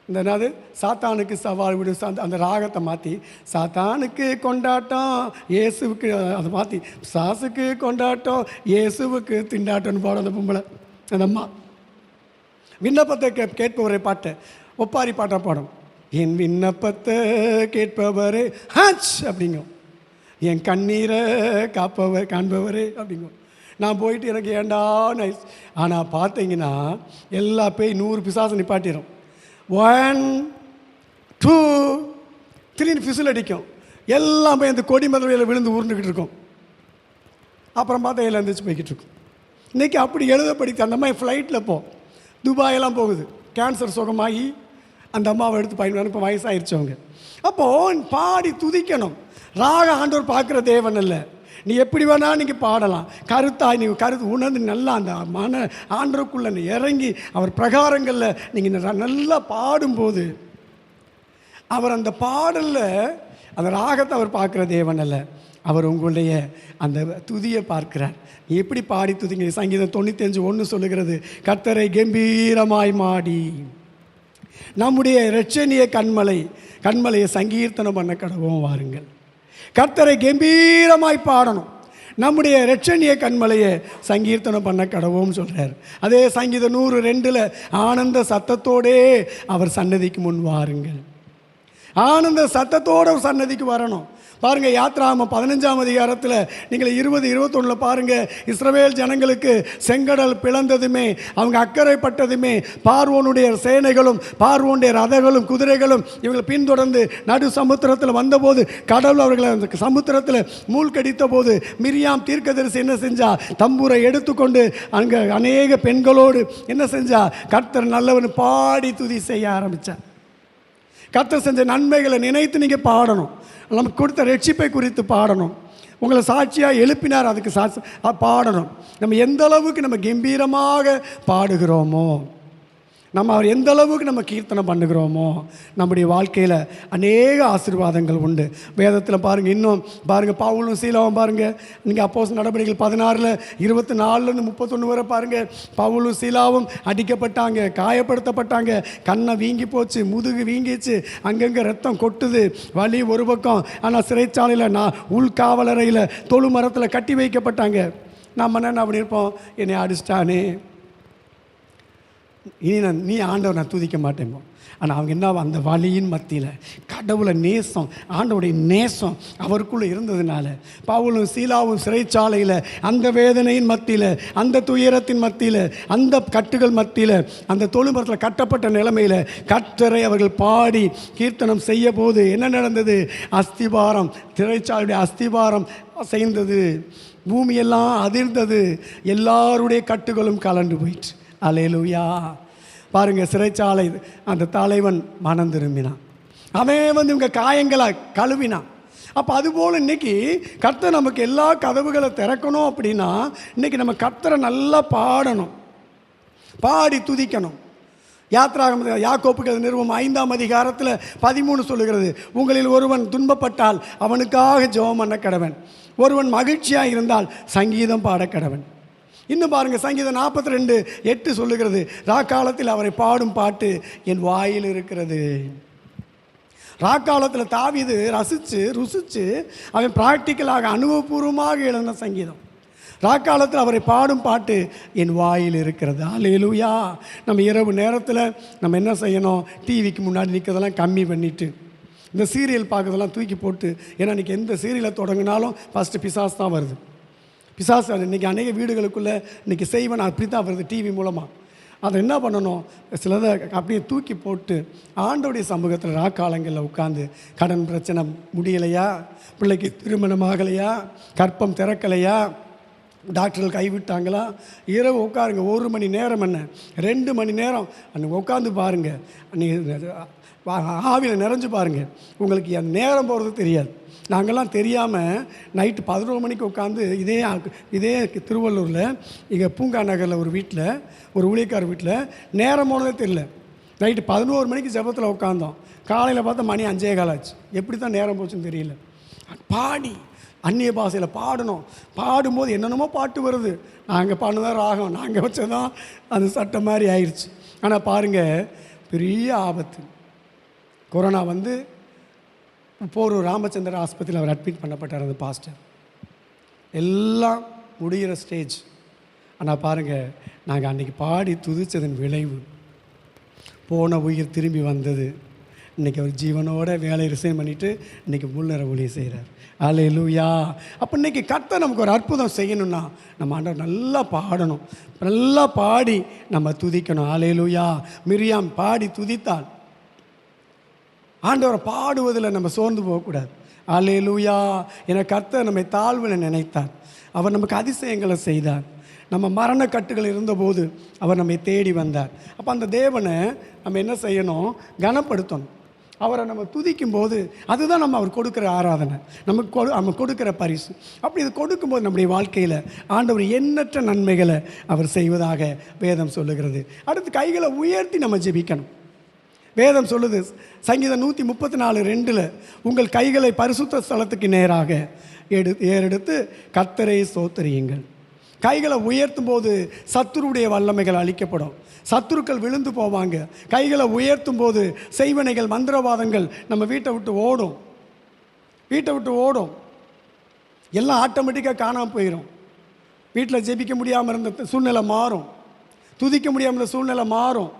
இந்த என்னது சாத்தானுக்கு சவால் விடு, அந்த ராகத்தை மாற்றி சாத்தானுக்கு கொண்டாட்டம் இயேசுவுக்கு, அதை மாற்றி சாசுக்கு கொண்டாட்டம் இயேசுவுக்கு திண்டாட்டம்னு பாடும் அந்த பொம்பளை. அந்த அம்மா விண்ணப்பத்தை கேட்பவரே பாட்டை ஒப்பாரி பாட்டாக பாடும். என் விண்ணப்பத்தை கேட்பவரே ஹாச் அப்படிங்கும், என் கண்ணீரை காண்பவரே அப்படிங்கும். நான் போயிட்டு எனக்கு ஏண்டா நைஸ். ஆனால் பார்த்தீங்கன்னா எல்லா பேய் 100 பிசாசு நிப்பாட்டிடும். 1 2 3 ஃபிசில் அடிக்கும். எல்லாம் போய் அந்த கொடி மதவையில் விழுந்து உருண்டுக்கிட்டு இருக்கும். அப்புறம் பார்த்தா எல்லாம் எழுந்திரிச்சு போய்கிட்டு இருக்கும். இன்றைக்கி அப்படி எழுத படிக்க அந்த மாதிரி ஃப்ளைட்டில் துபாயெல்லாம் போகுது. கேன்சர் சுகமாகி அந்த அம்மாவை எடுத்து பயன்படுத்த இப்போ வயசாகிடுச்சு அவங்க. அப்போது பாடி துதிக்கணும். ராக ஆண்டவர் பார்க்குற தேவன் இல்லை. நீ எப்படி வேணால் நீங்கள் பாடலாம். கருத்தாய் நீங்கள் கருத்து உணர்ந்து நல்லா அந்த மன ஆண்டவருக்குள்ளே இறங்கி அவர் பிரகாரங்களில் நீங்கள் நல்லா பாடும்போது அவர் அந்த பாடலில் அந்த ராகத்தை அவர் பார்க்குற தேவன் அல்ல, அவர் உங்களுடைய அந்த துதியை பார்க்கிறார். எப்படி பாடி துதிங்க. சங்கீதம் 95:1 சொல்லுகிறது, கர்த்தரை கம்பீரமாய் மாடி நம்முடைய இரட்சணிய கண்மலையை சங்கீர்த்தனம் பண்ண கடவோம் வாருங்கள். கர்த்தரை கம்பீரமாய் பாடணும், நம்முடைய இரட்சணிய கண்மலையை சங்கீர்த்தனம் பண்ண கடவோம் சொல்கிறார். அதே சங்கீதம் 102 ஆனந்த சத்தத்தோடே அவர் சன்னதிக்கு முன் வாருங்கள். ஆனந்த சத்தத்தோடு சன்னதிக்கு வரணும். பாருங்கள், யாத்ராகமம் 15ஆம் அதிகாரத்தில் நீங்கள் 20-21 பாருங்கள். இஸ்ரவேல் ஜனங்களுக்கு செங்கடல் பிளந்ததுமே, அவங்க அக்கறைப்பட்டதுமே, பார்வோனுடைய சேனைகளும் பார்வோனுடைய ரதங்களும் குதிரைகளும் இவங்களை பின்தொடர்ந்து நடு சமுத்திரத்தில் வந்தபோது, கடவுள் அவர்களை அந்த சமுத்திரத்தில் மூழ்கடித்த போது, மிரியாம் தீர்க்கதரிசி என்ன செஞ்சா? தம்பூரை எடுத்துக்கொண்டு அங்கே அநேக பெண்களோடு என்ன செஞ்சா? கர்த்தர் நல்லவன் பாடி துதி செய்ய ஆரம்பித்தார். கர்த்தர் செஞ்ச நன்மைகளை நினைத்து நீங்கள் பாடணும். நமக்கு கொடுத்த ரட்சிப்பை குறித்து பாடணும். உங்களை சாட்சியாக எழுப்பினார், அதுக்கு சாட்சி பாடணும். நம்ம எந்த அளவுக்கு நம்ம கம்பீரமாக பாடுகிறோமோ, நம்ம அவர் எந்த அளவுக்கு நம்ம கீர்த்தனை பண்ணுகிறோமோ, நம்முடைய வாழ்க்கையில் அநேக ஆசீர்வாதங்கள் உண்டு. வேதத்தில் பாருங்கள், இன்னும் பாருங்கள், பவுலும் சீலாவும் பாருங்கள். நீங்கள் அப்போஸ்தலர் நடவடிக்கைகள் 16-31 வரை பாருங்கள். பவுலும் சீலாவும் அடிக்கப்பட்டாங்க, காயப்படுத்தப்பட்டாங்க, கண்ணை வீங்கி போச்சு, முதுகு வீங்கிச்சு, அங்கங்கே ரத்தம் கொட்டுது, வலி ஒரு பக்கம். ஆனால் சிறைச்சாலையில் உள்காவலறையில் தொழு மரத்தில் கட்டி வைக்கப்பட்டாங்க. நம்ம என்ன அப்படி இருப்போம்? என்னை அடிச்சிட்டானே, இனி நீ ஆண்டவர் நான் துதிக்க மாட்டேன்போம். ஆனால் அவங்க என்ன, அந்த வலியின் மத்தியில் கடவுளை நேசம், ஆண்டவருடைய நேசம் அவருக்குள்ளே இருந்ததுனால, பவுலும் சீலாவும் சிறைச்சாலையில் அந்த வேதனையின் மத்தியில், அந்த துயரத்தின் மத்தியில், அந்த கட்டுகள் மத்தியில், அந்த தொழுமரத்தில் கட்டப்பட்ட நிலைமையில் கர்த்தரை அவர்கள் பாடி கீர்த்தனம் செய்ய போது என்ன நடந்தது? அஸ்திபாரம், சிறைச்சாலையுடைய அஸ்திபாரம் அசைந்தது, பூமியெல்லாம் அதிர்ந்தது, எல்லாருடைய கட்டுகளும் கலண்டு போயிற்று. அல்லேலூயா. பாருங்கள், சிறைச்சாலை அந்த தலைவன் மனம் திரும்பினான். அவன் இவங்க காயங்களை கழுவினான். அப்போ அதுபோல் இன்றைக்கி கர்த்தர் நமக்கு எல்லா கதவுகளை திறக்கணும் அப்படின்னா, இன்றைக்கி நம்ம கர்த்தரை நல்லா பாடணும், பாடி துதிக்கணும். யாத்ராகமம் யாக்கோப்புக்கு நிறுவனம் 5ஆம் அதிகாரத்தில் 13 சொல்லுகிறது, உங்களில் ஒருவன் துன்பப்பட்டால் அவனுக்காக ஜெபம் பண்ண கடவன், ஒருவன் மகிழ்ச்சியாக இருந்தால் சங்கீதம் பாட கடவன். இன்னும் பாருங்கள், சங்கீதம் 42:8 சொல்லுகிறது, ராக்காலத்தில் அவரை பாடும் பாட்டு என் வாயில் இருக்கிறது. ராக்காலத்தில் தாவீது ருசித்து அவன் ப்ராக்டிக்கலாக அனுபவபூர்வமாக எழுதின சங்கீதம். ராக்காலத்தில் அவரை பாடும் பாட்டு என் வாயில் இருக்கிறது. அல்லேலூயா. நம்ம இரவு நேரத்தில் நம்ம என்ன செய்யணும்? டிவிக்கு முன்னாடி நிற்கிறதெல்லாம் கம்மி பண்ணிவிட்டு, இந்த சீரியல் பார்க்குறதெல்லாம் தூக்கி போட்டு, ஏன்னா இன்றைக்கி எந்த சீரியலை தொடங்கினாலும் ஃபஸ்ட்டு பிசாஸ் தான் வருது. பிசாசு இன்றைக்கி அநேக வீடுகளுக்குள்ளே இன்றைக்கி செய்வன் அப்படி தான் வருது, டிவி மூலமாக. அதை என்ன பண்ணணும்? சிலதை அப்படியே தூக்கி போட்டு ஆண்டவருடைய சமூகத்தில் ராக்காலங்களில் உட்காந்து, கடன் பிரச்சனை முடியலையா, பிள்ளைக்கு திருமணம் ஆகலையா, கற்பம் திறக்கலையா, டாக்டர்கள் கைவிட்டாங்களா, இரவு உட்காருங்க. 1 மணி நேரம் என்ன 2 மணி நேரம் அன்றைக்கி உட்காந்து பாருங்கள். அன்றைக்கி ஆவியில் நிறைஞ்சு பாருங்கள், உங்களுக்கு அந்த நேரம் போகிறது தெரியாது. நாங்கள்லாம் தெரியாமல் நைட்டு 11 மணிக்கு உட்காந்து இதே திருவள்ளூரில் இங்கே பூங்கா நகரில் ஒரு வீட்டில், ஒரு ஊழியக்கார வீட்டில் நேரம் போனதே தெரியல. நைட்டு 11 மணிக்கு ஜெபத்தில் உட்காந்தோம். காலையில் பார்த்தா மணி 5:15 ஆச்சு. எப்படி தான் நேரம் போச்சுன்னு தெரியல. பாடி அந்நிய பாஷையில் பாடணும். பாடும்போது என்னென்னமோ பாட்டு வருது. நாங்கள் பாடுனதான் ராகம், நாங்கள் வச்சதான் அது சட்டம் மாதிரி ஆயிடுச்சு. ஆனால் பாருங்கள், பெரிய ஆபத்து. கொரோனா வந்து போரூர் ராமச்சந்திர ஆஸ்பத்திரியில் அவர் அட்மிட் பண்ணப்பட்டார். அந்த பாஸ்டர் எல்லாம் முடிகிற ஸ்டேஜ். ஆனால் பாருங்கள், நாங்கள் அன்றைக்கி பாடி துதித்ததன் விளைவு போன உயிர் திரும்பி வந்தது. இன்றைக்கி அவர் ஜீவனோட வேலையை ரிசைன் பண்ணிவிட்டு இன்றைக்கி முன்னேற ஊழியம் செய்கிறார். அல்லேலூயா. அப்போ இன்றைக்கி கர்த்தர் நமக்கு ஒரு அற்புதம் செய்யணும்னா நம்ம ஆண்டவர் நல்லா பாடணும், நல்லா பாடி நம்ம துதிக்கணும். அல்லேலூயா. மிரியாம் பாடி துதித்தாள். ஆண்டவரை பாடுவதில் நம்ம சோர்ந்து போகக்கூடாது. அல்லேலூயா. என கர்த்தர் நம்மை தாழ்வில் நினைத்தார். அவர் நமக்கு அதிசயங்களை செய்தார். நம்ம மரணக்கட்டுகள் இருந்தபோது அவர் நம்மை தேடி வந்தார். அப்போ அந்த தேவனை நம்ம என்ன செய்யணும்? கனப்படுத்தணும். அவரை நம்ம துதிக்கும் போது அதுதான் நம்ம அவர் கொடுக்குற ஆராதனை, நம்ம கொடுக்குற பரிசு. அப்படி இது கொடுக்கும்போது நம்முடைய வாழ்க்கையில் ஆண்டவர் எண்ணற்ற நன்மைகளை அவர் செய்வதாக வேதம் சொல்லுகிறது. அடுத்து கைகளை உயர்த்தி நம்ம ஜெபிக்கணும். வேதம் சொல்லுது, சங்கீதம் 134:2, உங்கள் கைகளை பரிசுத்த ஸ்தலத்துக்கு நேராக ஏறெடுத்து கர்த்தரை ஸ்தோத்திரியுங்கள். கைகளை உயர்த்தும் போது சத்துருடைய வல்லமைகள் அழிக்கப்படும், சத்துருக்கள் விழுந்து போவாங்க. கைகளை உயர்த்தும் போது செய்வனைகள், மந்திரவாதங்கள் நம்ம வீட்டை விட்டு ஓடும். எல்லாம் ஆட்டோமேட்டிக்காக காணாமல் போயிடும். வீட்டில் ஜெபிக்க முடியாமல் இருந்த சூழ்நிலை மாறும், துதிக்க முடியாமல் இருந்த சூழ்நிலை மாறும்.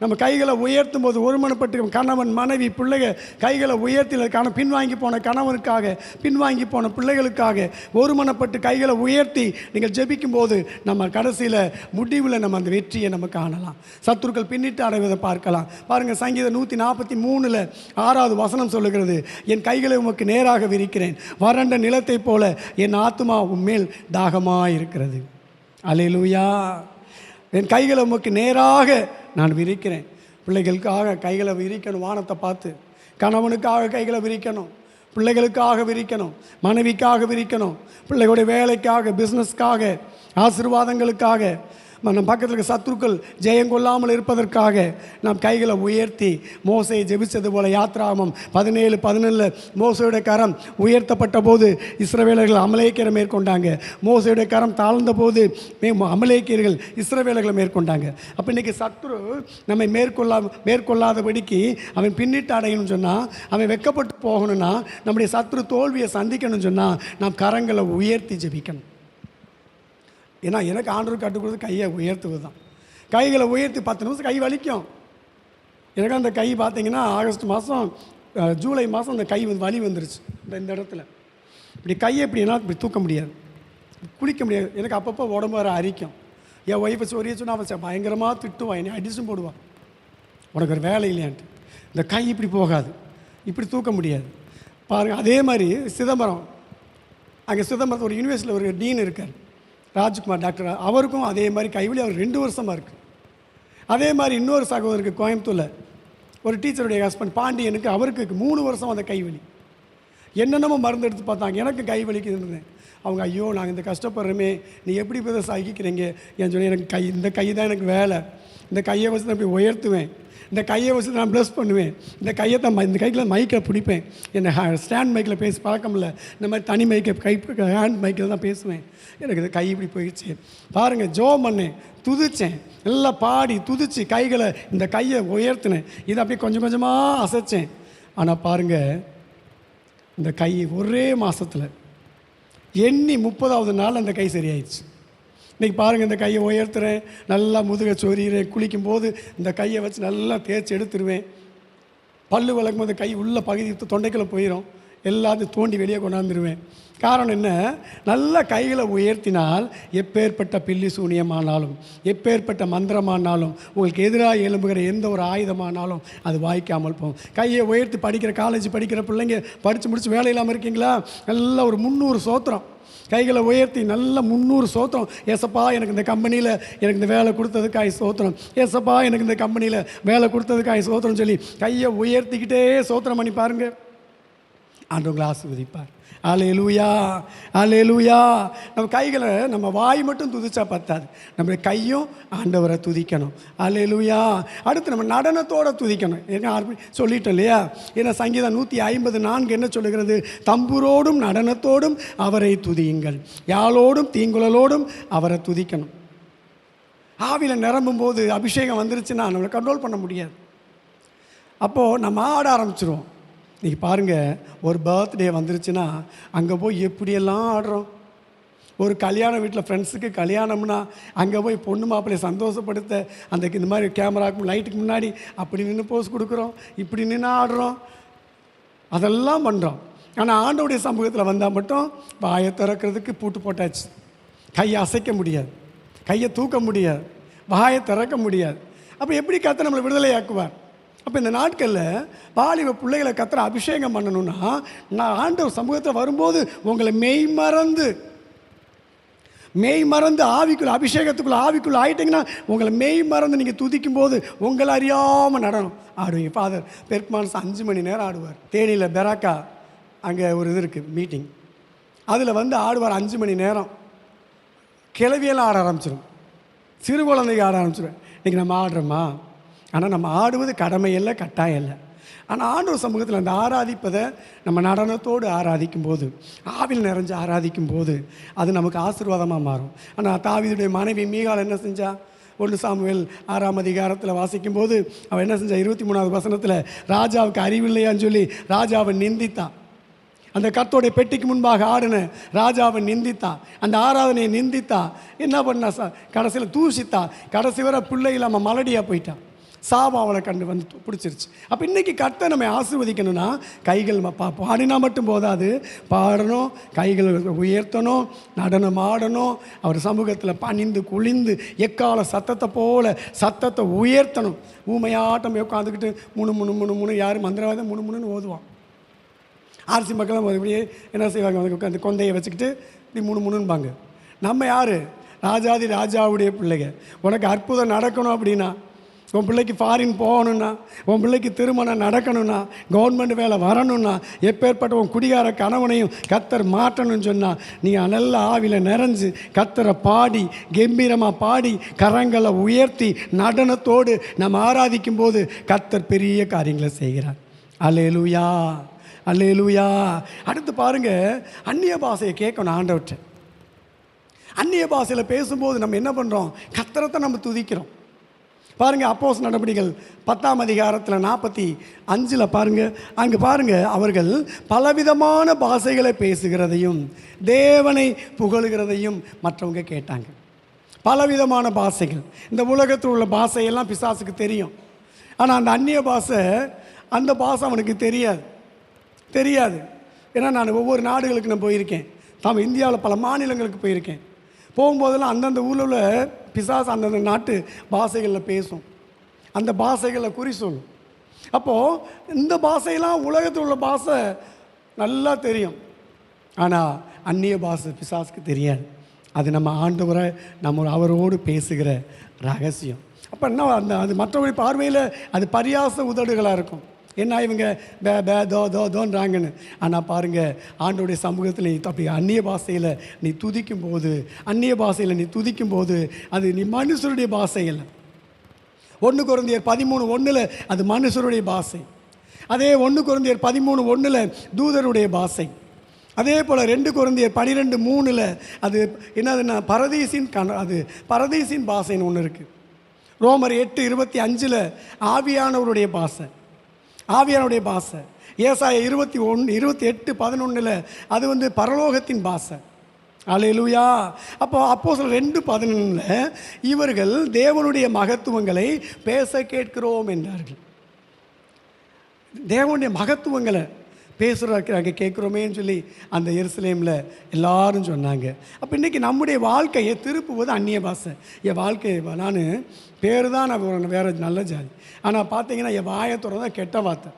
நம்ம கைகளை உயர்த்தும் போது ஒருமனப்பட்டு கணவன் மனைவி பிள்ளைகள் கைகளை உயர்த்தினதுக்கான பின்வாங்கி போன கணவனுக்காக பின்வாங்கி போன பிள்ளைகளுக்காக ஒருமனப்பட்டு கைகளை உயர்த்தி நீங்கள் ஜெபிக்கும் போது நம்ம கடைசியில் முடிவில் நம்ம அந்த வெற்றியை நம்ம காணலாம். சத்துருக்கள் பின்னிட்டு அடைவதை பார்க்கலாம். பாருங்கள், சங்கீதம் 143 6வது வசனம் சொல்லுகிறது, என் கைகளை உமக்கு நேராக விரிக்கிறேன், வறண்ட நிலத்தை போல என் ஆத்துமா உம்மேல் தாகமாக இருக்கிறது. அல்லேலூயா. என் கைகளை உமக்கு நேராக நான் விரிக்கிறேன். பிள்ளைகளுக்காக கைகளை விரிக்கணும், வானத்தை பார்த்து. கணவனுக்காக கைகளை விரிக்கணும், பிள்ளைகளுக்காக விரிக்கணும், மனைவிக்காக விரிக்கணும், பிள்ளைகளுடைய வேலைக்காக, பிஸ்னஸ்க்காக, ஆசீர்வாதங்களுக்காக, நம்ம பக்கத்தில் இருக்க சத்துருக்கள் ஜெயங்கொள்ளாமல் இருப்பதற்காக நாம் கைகளை உயர்த்தி மோசையை ஜெபித்தது போல. யாத்ராகமம் 17:11 மோசையுடைய கரம் உயர்த்தப்பட்ட போது இஸ்ரவேலர்கள் அமலேக்கியரை மேற்கொண்டாங்க. மோசையுடைய கரம் தாழ்ந்த போது அமலேக்கியர்கள் இஸ்ரவேலர்களை மேற்கொண்டாங்க. அப்போ இன்றைக்கி சத்துரு நம்மை மேற்கொள்ளாதபடிக்கு அவன் பின்னிட்டு அடையணும்னு சொன்னால், அவன் வெக்கப்பட்டு போகணும்னா, நம்முடைய சத்துரு தோல்வியை சந்திக்கணும்னு சொன்னால் நாம் கரங்களை உயர்த்தி ஜெபிக்கணும். ஏன்னா எனக்கு ஆண்டவர் கற்றுக் கொடுத்து கையை உயர்த்துவது தான். கைகளை உயர்த்தி 10 நிமிஷம் கை வலிக்கும். எனக்கு அந்த கை பார்த்தீங்கன்னா ஆகஸ்ட் மாதம் ஜூலை மாதம் அந்த கை வலி வந்துருச்சு. இந்த இடத்துல இப்படி கையை இப்படி என்னால் இப்படி தூக்க முடியாது, குளிக்க முடியாது. எனக்கு அப்பப்போ உடம்பு வர அரிக்கும். என் ஒய்ஃபை சொரிய சொன்னால் அவன் பயங்கரமாக திட்டுவான், என்னை அடிச்சும் போடுவான், உனக்கு ஒரு வேலை இல்லையான்ட்டு. இந்த கை இப்படி போகாது, இப்படி தூக்க முடியாது. பாருங்கள், அதே மாதிரி சிதம்பரம், அங்கே சிதம்பரத்தில் ஒரு யூனிவர்சிட்டியில் ஒரு டீன் இருக்கார், ராஜ்குமார் டாக்டர். அவருக்கும் அதே மாதிரி கைவலி, அவர் 2 வருஷமாக இருக்குது. அதே மாதிரி இன்னொரு சகோதரருக்கு கோயம்புத்தூரில் ஒரு டீச்சருடைய ஹஸ்பண்ட் பாண்டியனுக்கு, அவருக்கு 3 வருஷம் அந்த கைவலி. என்னென்னமோ மருந்து எடுத்து பார்த்தாங்க, எனக்கு கைவலிக்கு இருந்தேன். அவங்க, ஐயோ நாங்கள் இந்த கஷ்டப்படுறோமே, நீ எப்படி போய் சகிக்கிறீங்க ஏன்னு சொல்லி, எனக்கு இந்த கை தான் எனக்கு வேலை, இந்த கையை வச்சு தான் போய் உயர்த்துவேன், இந்த கையை வச்சு நான் ப்ளஸ் பண்ணுவேன், இந்த கையை தான் இந்த கைக்கில் மைக்கில் பிடிப்பேன், என்னை ஸ்டாண்ட் மைக்கில் பேசி பழக்கம் இல்லை, இந்த மாதிரி தனி மைக்கை ஹேண்ட் மைக்கில் தான் பேசுவேன், எனக்கு இந்த கை இப்படி போயிடுச்சு. பாருங்கள், ஜோம் பண்ணேன், துதித்தேன், நல்லா பாடி துதிச்சு கைகளை இந்த கையை உயர்த்தினேன், இதை அப்படியே கொஞ்சம் கொஞ்சமாக அசைச்சேன். ஆனால் பாருங்கள், இந்த கை ஒரே மாதத்தில் எண்ணி 30வது நாள் அந்த கை சரியாயிடுச்சு. இன்றைக்கி பாருங்கள், இந்த கையை உயர்த்துறேன், நல்லா முதுகை சொறிகிறேன், குளிக்கும்போது இந்த கையை வச்சு நல்லா தேய்ச்சி எடுத்துருவேன். பல்லு விளக்கும் போது கை உள்ள பகுதி தொண்டைக்குள்ளே போயிடும், எல்லாத்தையும் தோண்டி வெளியே கொண்டாந்துருவேன். காரணம் என்ன? நல்ல கைகளை உயர்த்தினால் எப்பேற்பட்ட பில்லி சூனியமானாலும், எப்பேற்பட்ட மந்திரமானாலும், உங்களுக்கு எதிராக எழும்புகிற எந்த ஒரு ஆயுதமானாலும் அது வாய்க்காமல் போகும். கையை உயர்த்தி படிக்கிற காலேஜ் படிக்கிற பிள்ளைங்க படித்து முடிச்சு வேலை இல்லாமல் இருக்கீங்களா? நல்லா ஒரு 300 சோத்திரம் கைகளை உயர்த்தி நல்ல 300 சோத்திரம். ஏசப்பா எனக்கு இந்த கம்பெனியில் எனக்கு இந்த வேலை கொடுத்ததுக்காய் சோத்திரம், ஏசப்பா எனக்கு இந்த கம்பெனியில் வேலை கொடுத்ததுக்காய் சோத்திரம் சொல்லி கையை உயர்த்திக்கிட்டே சோத்திரம் பண்ணி பாருங்கள், ஆண்டவங்களை ஆசீர்வதிப்பார். அல்லேலூயா, அல்லேலூயா. நம்ம கைகளை, நம்ம வாய் மட்டும் துதிச்சா பத்தாது, நம்ம கையும் ஆண்டவரை துதிக்கணும். அல்லேலூயா. அடுத்து நம்ம நடனத்தோடு துதிக்கணும். ஏன்னா சொல்லிட்டோம் இல்லையா? ஏன்னா சங்கீதம் 154 என்ன சொல்லுகிறது? தம்புரோடும் நடனத்தோடும் அவரை துதியுங்கள், யாழோடும் தீங்குழலோடும் அவரை துதிக்கணும். ஆவியில் நிரம்பும் போது அபிஷேகம் வந்துருச்சுன்னா நம்மளை கண்ட்ரோல் பண்ண முடியாது. அப்போது நம்ம ஆட ஆரம்பிச்சிருவோம். இன்றைக்கி பாருங்கள், ஒரு பர்த்டே வந்துருச்சுன்னா அங்கே போய் எப்படியெல்லாம் ஆடுறோம். ஒரு கல்யாண வீட்டில் ஃப்ரெண்ட்ஸுக்கு கல்யாணம்னா அங்கே போய் பொண்ணு மாப்பிள்ளையை சந்தோஷப்படுத்த அந்த இந்த மாதிரி கேமராவுக்கு லைட்டுக்கு முன்னாடி அப்படி நின்று போஸ் கொடுக்குறோம், இப்படி நின்று ஆடுறோம், அதெல்லாம் பண்ணுறோம். ஆனால் ஆண்டவருடைய சமூகத்தில் வந்தால் மட்டும் வாயை திறக்கிறதுக்கு பூட்டு போட்டாச்சு. கையை அசைக்க முடியாது, கையை தூக்க முடியாது, வாயை திறக்க முடியாது. அப்போ எப்படி கர்த்தர் நம்மளை விடுதலையாக்குவார்? அப்போ இந்த நாட்களில் வாலிப பிள்ளைகளை கர்த்தர் அபிஷேகம் பண்ணணும்னா, நான் ஆண்டவர் சமூகத்தில் வரும்போது உங்களை மெய் மறந்து ஆவிக்குள்ள அபிஷேகத்துக்குள்ளே ஆவிக்குள்ளே ஆகிட்டிங்கன்னா உங்களை மெய் மறந்து நீங்கள் துதிக்கும் போது உங்களை அறியாமல் நடனம் ஆடுவீங்க. ஃபாதர் பெர்க்மான்ஸ் 5 மணி நேரம் ஆடுவார். தேனியில் பெராக்கா அங்கே ஒரு இது இருக்குது மீட்டிங், அதில் ஆடுவார் 5 மணி நேரம். கிளவியெல்லாம் ஆட ஆரம்பிச்சிடும், சிறு குழந்தைங்க ஆட ஆரம்பிச்சிடும். இன்றைக்கி நம்ம ஆடுறோமா? ஆனால் நம்ம ஆடுவது கடமை இல்லை, கட்டாயம் இல்லை. ஆனால் ஆண்டவர் சமூகத்தில் அந்த ஆராதிப்பதை நம்ம நடனத்தோடு ஆராதிக்கும் போது, ஆவில் நிறைஞ்சு ஆராதிக்கும் போது அது நமக்கு ஆசீர்வாதமாக மாறும். ஆனால் தாவீதுடைய மனைவி மீகாள் என்ன செஞ்சா? 1 சாமுவேல் 6ஆம் அதிகாரத்தில் வாசிக்கும் போது அவள் என்ன செஞ்சா? 23வது வசனத்தில் ராஜாவுக்கு அறிவில்லையான்னு சொல்லி ராஜாவை நிந்தித்தான். அந்த கர்த்தருடைய பெட்டிக்கு முன்பாக ஆடின ராஜாவை நிந்தித்தா, அந்த ஆராதனையை நிந்தித்தா. என்ன பண்ணா? கடைசியில் தூஷித்தா. கடைசி வரை பிள்ளை இல்லாமல் மலடியாக போயிட்டான். சாபம் அவளை கண்டு வந்து பிடிச்சிருச்சு. அப்போ இன்றைக்கி கர்த்தர் நம்ம ஆசீர்வதிக்கணும்னா கைகள் பாடினா மட்டும் போதாது, பாடணும், கைகள் உயர்த்தணும், நடனம் ஆடணும், அவர் சமூகத்தில் பணிந்து குளிந்து எக்கால சத்தத்தை போல சத்தத்தை உயர்த்தணும். ஊமையாட்டம் உட்காந்துக்கிட்டு முணு முணு முணு முணு யார் மந்திரவாதம் முணு முணுன்னு ஓதுவான். ஆர்சி மக்களும் இப்படியே என்ன செய்வாங்க, அந்த கொந்தையை வச்சுக்கிட்டு இப்படி முணு முணுன்பாங்க. நம்ம யார்? ராஜாதி ராஜாவுடைய பிள்ளைங்க. உனக்கு அற்புதம் நடக்கணும் அப்படின்னா, உன் பிள்ளைக்கு ஃபாரின் போகணுன்னா, உன் பிள்ளைக்கு திருமணம் நடக்கணும்னா, கவர்மெண்ட் வேலை வரணும்னா, எப்பேற்பட்ட உன் குடிகார கணவனையும் கர்த்தர் மாற்றணும்னு சொன்னால், நீ நல்ல ஆவியில் நிறைஞ்சு கர்த்தரை பாடி கம்பீரமாக பாடி கரங்களை உயர்த்தி நடனத்தோடு நம்ம ஆராதிக்கும் போது கர்த்தர் பெரிய காரியங்களை செய்கிறார். அல்லேலூயா, அல்லேலூயா. அடுத்து பாருங்கள், அந்நிய பாஷையை கேட்கணும் ஆண்டவற்றை. அந்நிய பாஷையில் பேசும்போது நம்ம என்ன பண்ணுறோம்? கர்த்தரத்தை நம்ம துதிக்கிறோம். பாருங்கள், அப்போஸ்தலர் நடபடிகள் 10ஆம் அதிகாரத்தில் 45 பாருங்கள். அங்கே பாருங்கள், அவர்கள் பலவிதமான பாஷைகளை பேசுகிறதையும் தேவனை புகழுகிறதையும் மற்றவங்க கேட்டாங்க. பலவிதமான பாஷைகள். இந்த உலகத்தில் உள்ள பாஷையெல்லாம் பிசாசுக்கு தெரியும். ஆனால் அந்த அந்நிய பாஷை, அந்த பாஷை அவனுக்கு தெரியாது. ஏன்னா நான் ஒவ்வொரு நாடுகளுக்கு நான் போயிருக்கேன். இந்தியாவில் பல மாநிலங்களுக்கு போயிருக்கேன். போகும்போதெல்லாம் அந்தந்த ஊரில் உள்ள பிசாசு அந்தந்த நாட்டு பாஷைகளில் பேசும், அந்த பாஷைகளை குறி சொல்லும். அப்போது இந்த பாஷையெல்லாம் உலகத்தில் உள்ள பாஷை நல்லா தெரியும். ஆனால் அந்நிய பாஷை பிசாசுக்கு தெரியாது. அது நம்ம ஆண்டவரை நம்ம அவரோடு பேசுகிற ரகசியம். அப்போ என்ன, அது மற்றவருடைய பார்வையில் அது பரியாச உதடுகளாக இருக்கும். என்ன இவங்க பே பே தோன்றாங்கன்னு. ஆனால் பாருங்கள், ஆண்டோடைய சமூகத்தில் நீ அப்படி அந்நிய பாஷையில் நீ துதிக்கும் போது அது நீ மனுஷருடைய பாஷை இல்லை. 1 கொரிந்தியர் 13:1 அது மனுஷருடைய பாஷை. அதே 1 கொரிந்தியர் 13:1 தூதருடைய பாஷை. அதே போல் 2 கொரிந்தியர் 12:3 அது என்னதுன்னா அது பரதீசின் பாஷைன்னு ஒன்று இருக்குது. ரோமர் 8:25 ஆவியானவருடைய பாஷை. ஏசாயா 28:11 அது பரலோகத்தின் பாஷை. அல்லேலூயா. அப்போஸ்தலர் 2:11 இவர்கள் தேவனுடைய மகத்துவங்களை பேச கேட்கிறோம் என்றார்கள். தேவனுடைய மகத்துவங்களை பேசுகிறாங்க கேட்குறோமேன்னு சொல்லி அந்த எருசலேமில் எல்லாரும் சொன்னாங்க. அப்போ இன்றைக்கி நம்முடைய வாழ்க்கையை திருப்புவது அந்நிய பாஷை. என் வாழ்க்கை நான் பேர் தான் நான் வேறு நல்ல ஜாதி, ஆனால் பார்த்தீங்கன்னா என் வாயை திறந்தா கெட்ட வார்த்தை.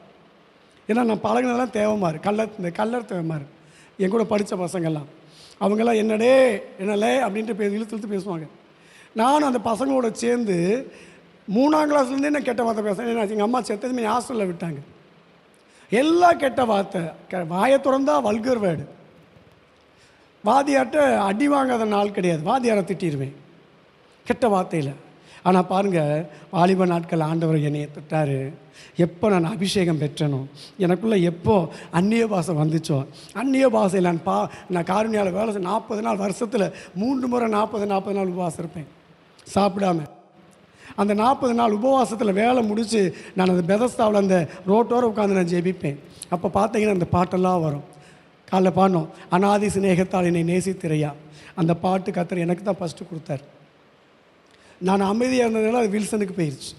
ஏன்னா நான் பழகினதெல்லாம் தேவமாரு இந்த கல்லர் தேவமாரு. என் கூட படித்த பசங்கள்லாம் அவங்கெல்லாம் என்னலே அப்படின்ட்டு இழுத்து பேசுவாங்க. நானும் அந்த பசங்களோட சேர்ந்து 3ஆம் கிளாஸ்லேருந்தே நான் கெட்ட வார்த்தை பேசுகிறேன். ஏன்னா எங்கள் அம்மா செத்ததுமே ஹாஸ்டலில் விட்டாங்க. எல்லாம் கெட்ட வார்த்தை. வாயை திறந்தா வல்கர் வேர்டு. வாதியார்ட்ட அடி வாங்காத நாள் கிடையாது. வாதியாரை திட்டிடுவேன் கெட்ட வார்த்தையில். ஆனால் பாருங்கள், வாலிப நாட்கள் ஆண்டவர் என்னையை தொட்டார். எப்போ நான் அபிஷேகம் பெற்றனோ, எனக்குள்ளே எப்போ அந்நிய பாஷை வந்துச்சோ, அந்நிய பாஷையில் நான் காருண்யாவில் வேலை 40 நாள் வருஷத்தில் 3 முறை 40 நாள் உபவாசம் இருப்பேன் சாப்பிடாம. அந்த 40 நாள் உபவாசத்தில் வேலை முடித்து நான் அந்த பெதஸ்தாவில் அந்த ரோட்டோடு உட்காந்து நான் ஜெபிப்பேன். அப்போ பார்த்தீங்கன்னா அந்த பாட்டெல்லாம் வரும். காலைல பாடணும், அநாதி சிநேகத்தால் என்னை நேசித்திரையா. அந்த பாட்டு கர்த்தர் எனக்கு தான் ஃபஸ்ட்டு கொடுத்தார். நான் அமைதியாக இருந்ததுனால அது வில்சனுக்கு போயிடுச்சு.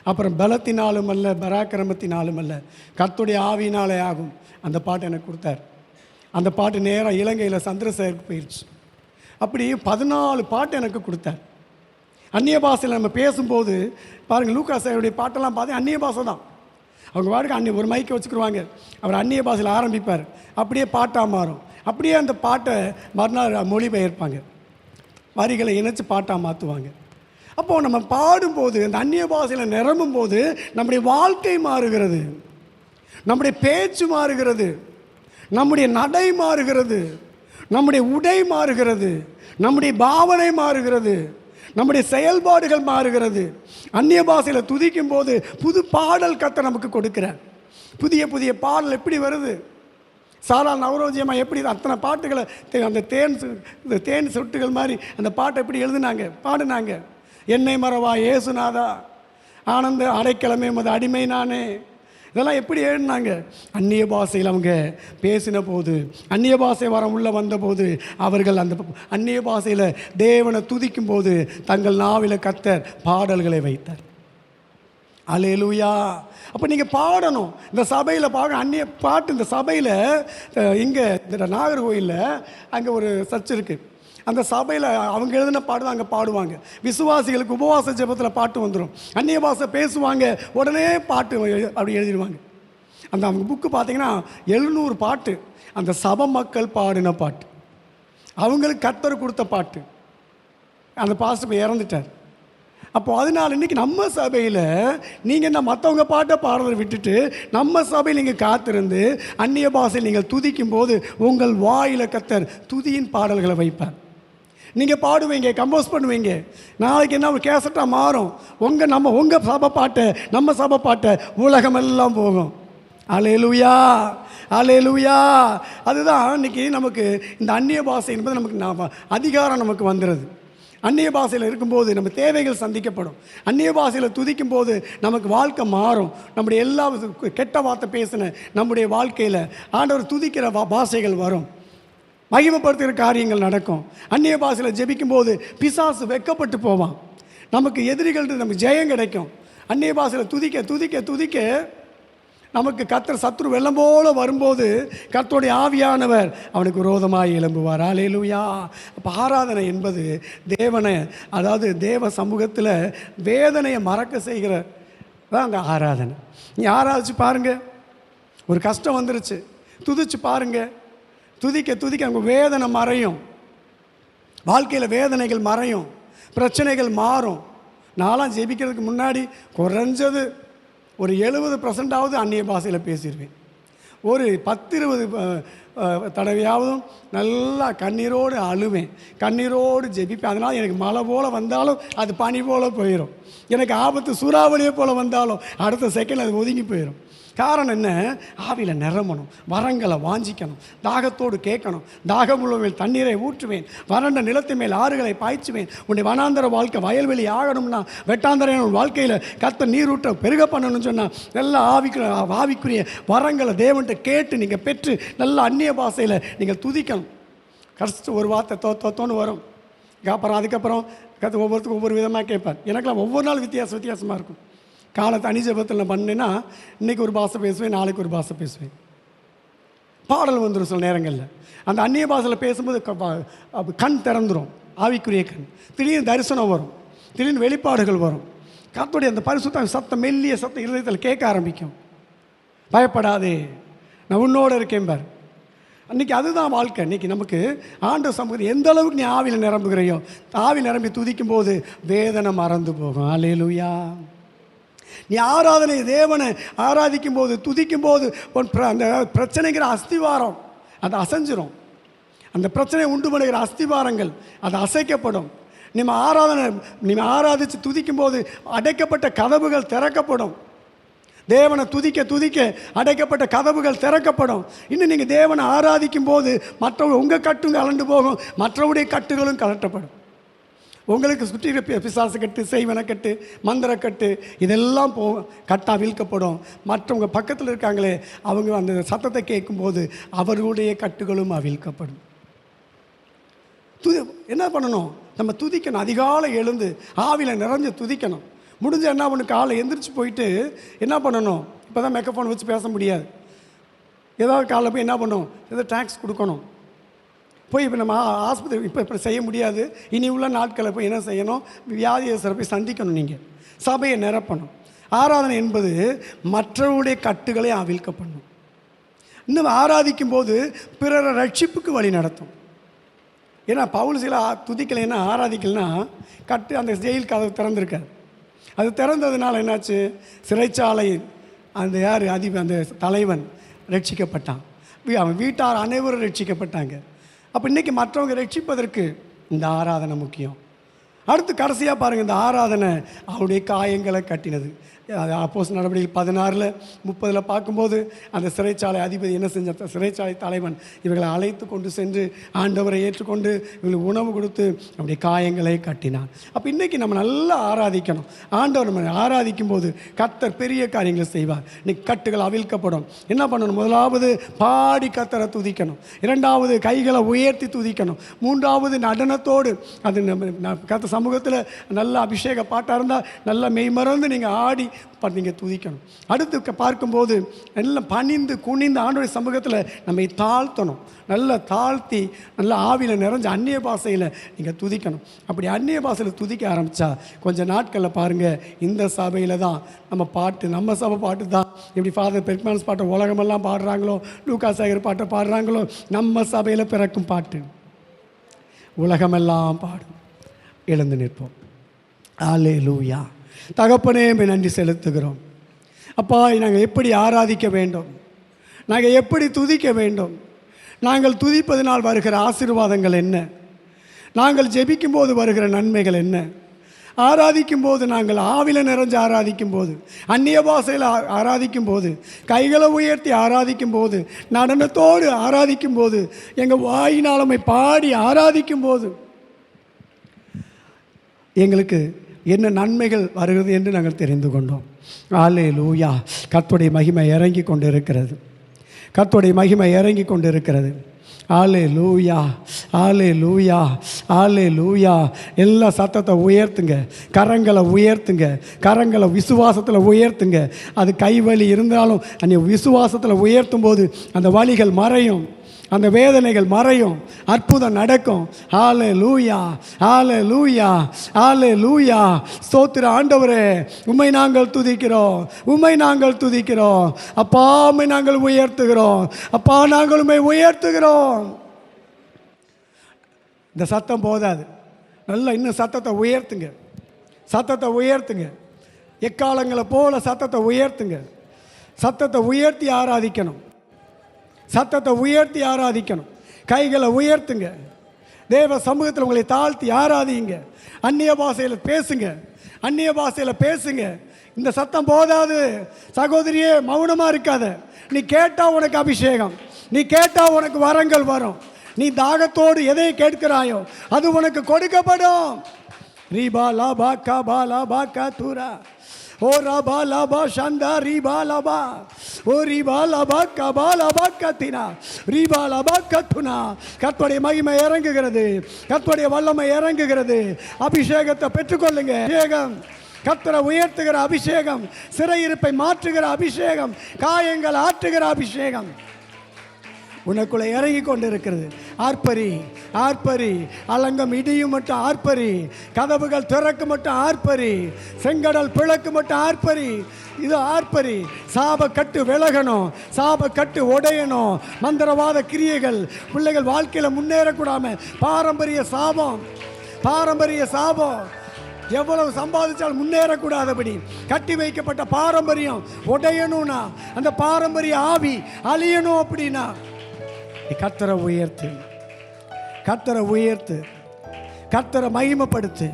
அப்புறம் பலத்தினாலும் அல்ல பராக்கிரமத்தினாலும் அல்ல கர்த்தருடைய ஆவியினாலே ஆகும் அந்த பாட்டு எனக்கு கொடுத்தார். அந்த பாட்டு நேராக இலங்கையில் சந்திரசேகருக்கு போயிடுச்சு. அப்படி 14 பாட்டு எனக்கு கொடுத்தார். அந்நிய பாஷையில் நம்ம பேசும்போது பாருங்கள், லூக்கா சாருடைய பாட்டெல்லாம் பார்த்து அந்நிய பாஷை தான். அவங்க பாட்டுக்கு ஒரு மைக்கை வச்சுக்கிடுவாங்க, அவர் அந்நிய பாஷையில் ஆரம்பிப்பார், அப்படியே பாட்டாக மாறும். அப்படியே அந்த பாட்டை மறுநாள் மொழிபெயர்ப்பாங்க, வரிகளை இணைச்சி பாட்டாக மாற்றுவாங்க. அப்போது நம்ம பாடும்போது அந்த அந்நிய பாஷையில் நிரம்பும் போது நம்முடைய வாழ்க்கை மாறுகிறது, நம்முடைய பேச்சு மாறுகிறது, நம்முடைய நடை மாறுகிறது, நம்முடைய உடை மாறுகிறது, நம்முடைய பாவனை மாறுகிறது, நம்முடைய செயல்பாடுகள் மாறுகிறது. அந்நிய பாஷையில் துதிக்கும் போது புது பாடல் கர்த்தர் நமக்கு கொடுக்கிறார். புதிய புதிய பாடல் எப்படி வருது? சாரா நவரோஜியம்மா எப்படி அத்தனை பாட்டுகளை அந்த தேன் சொட்டுகள் மாதிரி அந்த பாட்டை எப்படி எழுதுனாங்க, பாடினாங்க. என்னை மறவா ஏசுநாதா, ஆனந்த அடைக்கிழமை மது அடிமை நானே, இதெல்லாம் எப்படி எழுதினாங்க? அந்நிய பாஷையில் அவங்க பேசின போது, அந்நிய பாஷை வரம் உள்ளே வந்தபோது அவர்கள் அந்த அந்நிய பாஷையில் தேவனை துதிக்கும் போது தங்கள் நாவில கர்த்தர் பாடல்களை வைத்தார். அல்லேலூயா. அப்போ நீங்கள் பாடணும். இந்த சபையில் அந்நிய பாட்டு. இந்த சபையில் இங்கே இந்த நாகர்கோயிலில் அங்கே ஒரு சர்ச் இருக்குது. அந்த சபையில் அவங்க எழுதின பாட்டு தான் அங்கே பாடுவாங்க. விசுவாசிகளுக்கு உபவாச ஜெபத்தில் பாட்டு வந்துடும். அந்நிய பாஷை பேசுவாங்க, உடனே பாட்டு அப்படி எழுதிடுவாங்க. அந்த அவங்க புக்கு பார்த்தீங்கன்னா 700 பாட்டு அந்த சபை மக்கள் பாடின பாட்டு, அவங்களுக்கு கர்த்தர் கொடுத்த பாட்டு. அந்த பாஸ்டர் இறந்துட்டார். அப்போ அதனால் இன்றைக்கி நம்ம சபையில் நீங்கள் என்ன மற்றவங்க பாட்டை பாடுறதை விட்டுட்டு நம்ம சபையில் நீங்கள் காத்திருந்து அந்நிய பாஷையில் நீங்கள் துதிக்கும் போது உங்கள் வாயில் கர்த்தர் துதியின் பாடல்களை வைப்பார். நீங்கள் பாடுவீங்க, கம்போஸ் பண்ணுவீங்க. நாளைக்கு என்ன ஒரு கேசட்டாக மாறும். உங்கள் சபை பாட்டை, நம்ம சபை பாட்டை உலகமெல்லாம் போகும். அல்லேலூயா, அல்லேலூயா. அதுதான் இன்றைக்கி நமக்கு இந்த அந்நிய பாஷை என்பது நமக்கு அதிகாரம் நமக்கு வந்துடுது. அந்நிய பாஷையில் இருக்கும்போது நம்ம தேவைகள் சந்திக்கப்படும். அந்நிய பாஷையில் துதிக்கும் போது நமக்கு வாழ்க்கை மாறும். நம்முடைய எல்லா கெட்ட வார்த்தை பேசின நம்முடைய வாழ்க்கையில் ஆண்டவர் துதிக்கிற பாஷைகள் வரும். மகிமைப்படுத்துகிற காரியங்கள் நடக்கும். அந்நிய பாஷையில் ஜெபிக்கும் போது பிசாசு வெட்கப்பட்டு போவான். நமக்கு எதிரிகள் நமக்கு ஜெயம் கிடைக்கும். அந்நிய பாஷையில் துதிக்க துதிக்க துதிக்க நமக்கு கர்த்தர் சத்துரு வெள்ளம் போல வரும்போது கர்த்தருடைய ஆவியானவர் அவனுக்கு விரோதமாக எழும்புவார். அல்லேலூயா. அப்போ ஆராதனை என்பது தேவனை, அதாவது தேவ சமூகத்தில் வேதனையை மறக்க செய்கிற தான் அந்த ஆராதனை. நீ ஆராதிச்சு பாருங்கள். ஒரு கஷ்டம் வந்துருச்சு, துதிச்சு பாருங்கள். துதிக்க துதிக்க அவங்க வேதனை மறையும். வாழ்க்கையில் வேதனைகள் மறையும், பிரச்சனைகள் மாறும். நான்லாம் ஜெபிக்கிறதுக்கு முன்னாடி குறைஞ்சது ஒரு 70% அந்நிய பாஷையில் பேசிடுவேன். ஒரு 10-20 தடவையாவதும் நல்லா கண்ணீரோடு அழுவேன், கண்ணீரோடு ஜெபிப்பேன். அதனால் எனக்கு மழை போல் வந்தாலும் அது பனி போல் போயிடும். எனக்கு ஆபத்து சூறாவளியை போல் வந்தாலும் அடுத்த செகண்ட் அது ஒதுங்கி போயிடும். காரணம் என்ன? ஆவியில் நிரம்பணும், வரங்களை வாஞ்சிக்கணும், தாகத்தோடு கேட்கணும். தாகமுள்ள மேல் தண்ணீரை ஊற்றுவேன், வறண்ட நிலத்து மேல் ஆறுகளை பாய்ச்சுவேன். உன்னுடைய வனாந்தர வாழ்க்கை வயல்வெளி ஆகணும்னா வெட்டாந்தரையான வாழ்க்கையில் கர்த்தர் நீரூற்ற பெருக பண்ணணும்னு சொன்னால் நல்லா ஆவிக்குரிய வரங்களை தேவன்கிட்ட கேட்டு நீங்கள் பெற்று நல்லா அந்நிய பாஷையில் நீங்கள் துதிக்கணும். கஷ்டம் ஒரு வார்த்தை தோன்னு வரும். அப்புறம் அதுக்கப்புறம் கற்று ஒவ்வொருத்துக்கும் ஒவ்வொரு விதமாக கேட்பார். எனக்கெல்லாம் ஒவ்வொரு நாள் வித்தியாசமாக இருக்கும். காலை தனி ஜெபத்தில் நான் பண்ணேன்னா இன்றைக்கி ஒரு பாஷை பேசுவேன், நாளைக்கு ஒரு பாஷை பேசுவேன். பாடல் வந்துடும் சில நேரங்களில். அந்த அந்நிய பாஷையில் பேசும்போது கண் திறந்துடும், ஆவிக்குரிய கண். திடீர்னு தரிசனம் வரும், திடீர்னு வெளிப்பாடுகள் வரும். கர்த்தருடைய அந்த பரிசுத்த சத்தம், மெல்லிய சத்தம் இருதயத்தில் கேட்க ஆரம்பிக்கும். பயப்படாதே, நான் உன்னோடு இருக்கேன் பார். அன்றைக்கி அதுதான் வாழ்க்கை. இன்றைக்கி நமக்கு ஆண்டவர் சமூகத்தில் எந்த அளவுக்கு நீ ஆவியில் நிரம்புகிறையோ, ஆவியில் நிரம்பி துதிக்கும் போது வேதனை மறந்து போகும். அல்லேலூயா. நீ ஆராதனை தேவனை ஆராதிக்கும் போது துதிக்கும் போது அந்த பிரச்சனைங்கிற அஸ்திவாரம் அது அசைஞ்சிரும். அந்த பிரச்சனை உண்டு பண்ணுகிற அஸ்திவாரங்கள் அது அசைக்கப்படும். நீ ஆராதித்து துதிக்கும் போது அடைக்கப்பட்ட கதவுகள் திறக்கப்படும். தேவனை துதிக்க துதிக்க அடைக்கப்பட்ட கதவுகள் திறக்கப்படும். இன்னும் நீங்கள் தேவனை ஆராதிக்கும் போது மற்றவங்க உங்கள் கட்டும் கலண்டு போகும், மற்றவருடைய கட்டுகளும் கலட்டப்படும். உங்களுக்கு சுற்றி பிசாசு கட்டு, செய்வன கட்டு, மந்திரக்கட்டு இதெல்லாம் கட்டாக வீழ்க்கப்படும். மற்றவங்க பக்கத்தில் இருக்காங்களே அவங்க அந்த சத்தத்தை கேட்கும்போது அவர்களுடைய கட்டுகளும் அவிழ்க்கப்படும். என்ன பண்ணணும்? நம்ம துதிக்கணும். அதிகாலை எழுந்து ஆவியில் நிறைஞ்சு துதிக்கணும். முடிஞ்ச என்ன பண்ணு, காலை எந்திரிச்சு போயிட்டு என்ன பண்ணணும்? இப்போ தான் மெக்கஃபோன் வச்சு பேச முடியாது. ஏதாவது காலைல போய் என்ன பண்ணணும்? ஏதோ டேக்ஸ் கொடுக்கணும். போய் இப்போ நம்ம ஆஸ்பத்திரி இப்போ செய்ய முடியாது. இனி உள்ள நாட்களை போய் என்ன செய்யணும்? வியாதியஸ்தரை போய் சந்திக்கணும். நீங்கள் சபையை நிரப்பணும். ஆராதனை என்பது மற்றவருடைய கட்டுகளை அவிழ்க்கப்படணும். இன்னும் ஆராதிக்கும் போது பிறரை ரட்சிப்புக்கு வழி நடத்தும். ஏன்னா பவுல் சில துதிக்கலைன்னா ஆராதிக்கலைன்னா கட்டு அந்த ஜெயில் கதவு திறந்திருக்காது. அது திறந்ததுனால என்னாச்சு? சிறைச்சாலை அந்த அந்த தலைவன் ரட்சிக்கப்பட்டான். அவன் வீட்டார் அனைவரும் ரட்சிக்கப்பட்டாங்க. அப்போ இன்றைக்கி மற்றவங்க ரட்சிப்பதற்கு இந்த ஆராதனை முக்கியம். அடுத்து கடைசியாக பாருங்கள், இந்த ஆராதனை அவருடைய காயங்களை கட்டினது. அப்போஸ்தலர் நடவடிக்கைகள் 16:30 பார்க்கும்போது அந்த சிறைச்சாலை அதிபதி என்ன செஞ்ச, சிறைச்சாலை தலைவன் இவர்களை அழைத்து கொண்டு சென்று ஆண்டவரை ஏற்றுக்கொண்டு இவங்களுக்கு உணவு கொடுத்து அப்படி காயங்களை கட்டினான். அப்போ இன்றைக்கி நம்ம நல்லா ஆராதிக்கணும். ஆண்டவர் நம்ம ஆராதிக்கும் போது கர்த்தர் பெரிய காரியங்களை செய்வார். இன்னைக்கு கட்டுகள் அவிழ்க்கப்படும். என்ன பண்ணணும்? முதலாவது பாடி கர்த்தரை துதிக்கணும். இரண்டாவது கைகளை உயர்த்தி துதிக்கணும். மூன்றாவது நடனத்தோடு அது கர்த்தர் சமூகத்தில் நல்ல அபிஷேக பாட்டாக இருந்தால் நல்லா மெய்மறந்து நீங்கள் ஆடி நீங்கள் துதிக்கணும். அடுத்து பார்க்கும்போது எல்லாம் பணிந்து குனிந்து ஆண்டவருடைய சமூகத்தில் நம்மை தாழ்த்தணும். நல்லா தாழ்த்தி நல்லா ஆவியில் நிறைஞ்ச அந்நிய பாஷையில் நீங்கள் துதிக்கணும். அப்படி அந்நிய பாஷையில் துதிக்க ஆரம்பித்தா கொஞ்சம் நாட்களில் பாருங்கள், இந்த சபையில் தான் நம்ம பாட்டு, நம்ம சபை பாட்டு தான் இப்படி ஃபாதர் பெர்க்மேன்ஸ் பாட்டை உலகமெல்லாம் பாடுறாங்களோ, லூக்கா சேகர் பாட்டை பாடுறாங்களோ, நம்ம சபையில் பிறக்கும் பாட்டு உலகமெல்லாம் பாடும். எழுந்து நிற்போம். அல்லேலூயா. தகப்பனே, நன்றி செலுத்துகிறோம். அப்பா, நாங்கள் எப்படி ஆராதிக்க வேண்டும், நாங்கள் எப்படி துதிக்க வேண்டும், நாங்கள் துதிப்பதனால் வருகிற ஆசீர்வாதங்கள் என்ன, நாங்கள் ஜெபிக்கும் போது வருகிற நன்மைகள் என்ன, ஆராதிக்கும் போது நாங்கள் ஆவில நிறைஞ்சு ஆராதிக்கும் போது, அந்நிய பாஷையில் ஆராதிக்கும் போது, கைகளை உயர்த்தி ஆராதிக்கும் போது, நடனத்தோடு ஆராதிக்கும் போது, எங்கள் வாயினாலுமை பாடி ஆராதிக்கும் போது எங்களுக்கு என்ன நன்மைகள் வருகிறது என்று நாங்கள் தெரிந்து கொண்டோம். அல்லேலூயா. கர்த்தருடைய மகிமை இறங்கி கொண்டு இருக்கிறது. கர்த்தருடைய மகிமை இறங்கி கொண்டு இருக்கிறது. அல்லேலூயா, அல்லேலூயா, அல்லேலூயா. எல்லா சத்தத்தை உயர்த்துங்க, கரங்களை உயர்த்துங்க, கரங்களை விசுவாசத்தில் உயர்த்துங்க. அது கைவலி இருந்தாலும் அந்த விசுவாசத்தில் உயர்த்தும் போது அந்த வலிகள் மறையும், அந்த வேதனைகள் மறையும், அற்புதம் நடக்கும். ஹல்லேலூயா, ஹல்லேலூயா, ஹல்லேலூயா. ஸ்தோத்திர ஆண்டவரே, உம்மை நாங்கள் துதிக்கிறோம், உம்மை நாங்கள் துதிக்கிறோம். அப்பா, உம்மை நாங்கள் உயர்த்துகிறோம். அப்பா, நாங்கள் உம்மை உயர்த்துகிறோம். இந்த சத்தம் போதாது, நல்லா இன்னும் சத்தத்தை உயர்த்துங்க, சத்தத்தை உயர்த்துங்க. எக்காலங்களை போல சத்தத்தை உயர்த்துங்க. சத்தத்தை உயர்த்தி ஆராதிக்கணும், சத்தத்தை உயர்த்தி ஆராதிக்கணும். கைகளை உயர்த்துங்க. தேவ சமூகத்தில் உங்களை தாழ்த்தி ஆராதிங்க. அந்நிய பாஷையில் பேசுங்க, அந்நிய பாஷையில் பேசுங்க. இந்த சத்தம் போதாது. சகோதரியே, மௌனமாக இருக்காத. நீ கேட்டால் உனக்கு அபிஷேகம், நீ கேட்டால் உனக்கு வரங்கள் வரும். நீ தாகத்தோடு எதை கேட்கிறாயோ அது உனக்கு கொடுக்கப்படும். ரீபா லாபா கபா லாபா கதுரா ஓ ரபா லாபா சந்தா ரீபா லாபா ஓ ரீபா லாபா கபா லாபா கத்தினா ரீபா லாபா கத்துனா. கர்த்தருடைய மகிமை இறங்குகிறது, கர்த்தருடைய வல்லமை இறங்குகிறது. அபிஷேகத்தை பெற்றுக்கொள்ளுங்க. அபிஷேகம், கர்த்தரை உயர்த்துகிற அபிஷேகம், சிறையிருப்பை மாற்றுகிற அபிஷேகம், காயங்கள் ஆற்றுகிற அபிஷேகம் உனக்குள்ளே இறங்கி கொண்டு இருக்கிறது. ஆர்ப்பரி, ஆர்ப்பரி. அலங்கம் இடியும் மட்டும் ஆர்ப்பரி, கதவுகள் திறக்கு மட்டும் ஆர்ப்பரி, செங்கடல் பிளக்கு மட்டும் ஆர்ப்பரி. இது ஆர்ப்பரி. சாப கட்டு விலகணும், சாப கட்டு உடையணும். மந்திரவாத கிரியைகள் பிள்ளைகள் வாழ்க்கையில் முன்னேறக்கூடாம பாரம்பரிய சாபம், பாரம்பரிய சாபம் எவ்வளவு சம்பாதிச்சாலும் முன்னேறக்கூடாதபடி கட்டி வைக்கப்பட்ட பாரம்பரியம் உடையணும்னா, அந்த பாரம்பரிய ஆவி அழியணும் அப்படின்னா கர்த்தரை உயர்த்து, கர்த்தரை உயர்த்து, கர்த்தரை மகிமைப்படுத்து.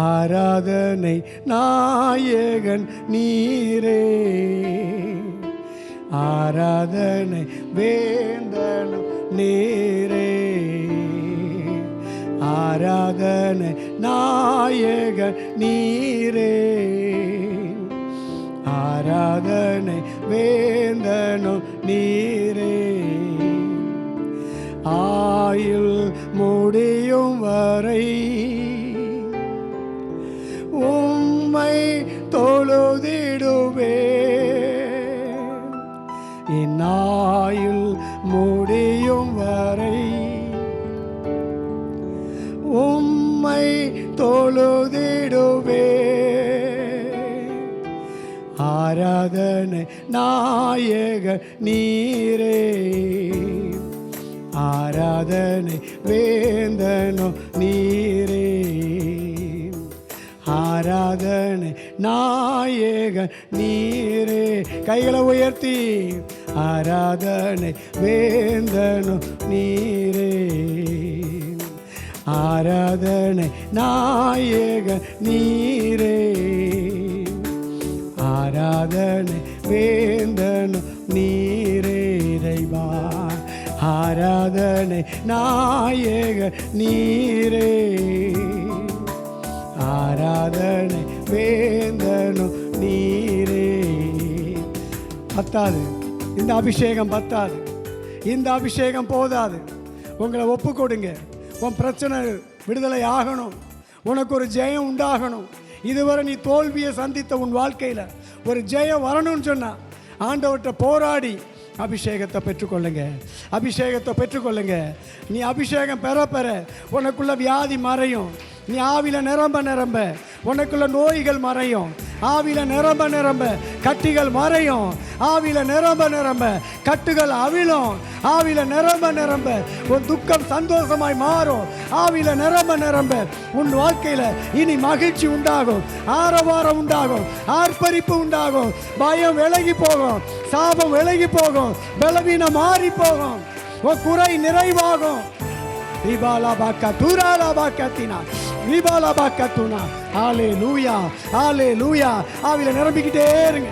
ஆராதனை நாயகன் நீரே, ஆராதனை வேந்தனும் நீரே, ஆராதனை நாயகன் நீரே, ஆராதனை வேந்தனும் நீரே. ஆயுள் முடியும் வரை உம்மை தொழுதிடுவே, என் ஆயுள் முடியும் வரை உம்மை தொழுதிடுவே. ஆராதனை நாயகன் நீரே, ஆராதனை வேந்தனோ நீரே, ஆராதனை நாயகன் நீரே. கைகளை உயர்த்தி ஆராதனை வேந்தனோ நீரே, ஆராதனை நாயகன் நீரே, ஆராதனை வேந்தனோ நீரே. தெய்வா, ஆராதனை நாயகன் நீரே, ஆராதனை வேந்தனும் நீரே. பத்தாது, இந்த அபிஷேகம் பத்தாது, இந்த அபிஷேகம் போதாது. உங்களை ஒப்பு கொடுங்க. உன் பிரச்சனை விடுதலை ஆகணும், உனக்கு ஒரு ஜெயம் உண்டாகணும். இதுவரை நீ தோல்வியை சந்தித்த உன் வாழ்க்கையில் ஒரு ஜெயம் வரணும்னு சொன்னா ஆண்டவர்கிட்ட போராடி அபிஷேகத்தை பெற்றுக்கொள்ளுங்க. அபிஷேகத்தை பெற்றுக்கொள்ளுங்க. நீ அபிஷேகம் பெற பெற உனக்குள்ள வியாதி மறையும். நீ ஆவில நிரம்ப நிரம்ப உனக்குள்ள நோய்கள் மறையும். ஆவில நிரம்ப நிரம்ப கட்டிகள் மறையும். ஆவில நிரம்ப நிரம்ப கட்டுகள் அவிழும். ஆவில நிரம்ப நிரம்ப உன் துக்கம் சந்தோஷமாய் மாறும். ஆவில நிரம்ப நிரம்ப உன் வாழ்க்கையில இனி மகிழ்ச்சி உண்டாகும், ஆரவாரம் உண்டாகும், ஆர்ப்பரிப்பு உண்டாகும், பயம் விலகி போகும், சாபம் விலகி போகும், பலவீனம் மாறி போகும், உன் குறை நிறைவாகும். விபாலா பாக்கா தூராலா பாக்கத்தினா விபாலா பாக்கத்துனா. ஹalleluya ஹalleluya. ஆவில நிரம்பிக்கிட்டே இருங்க.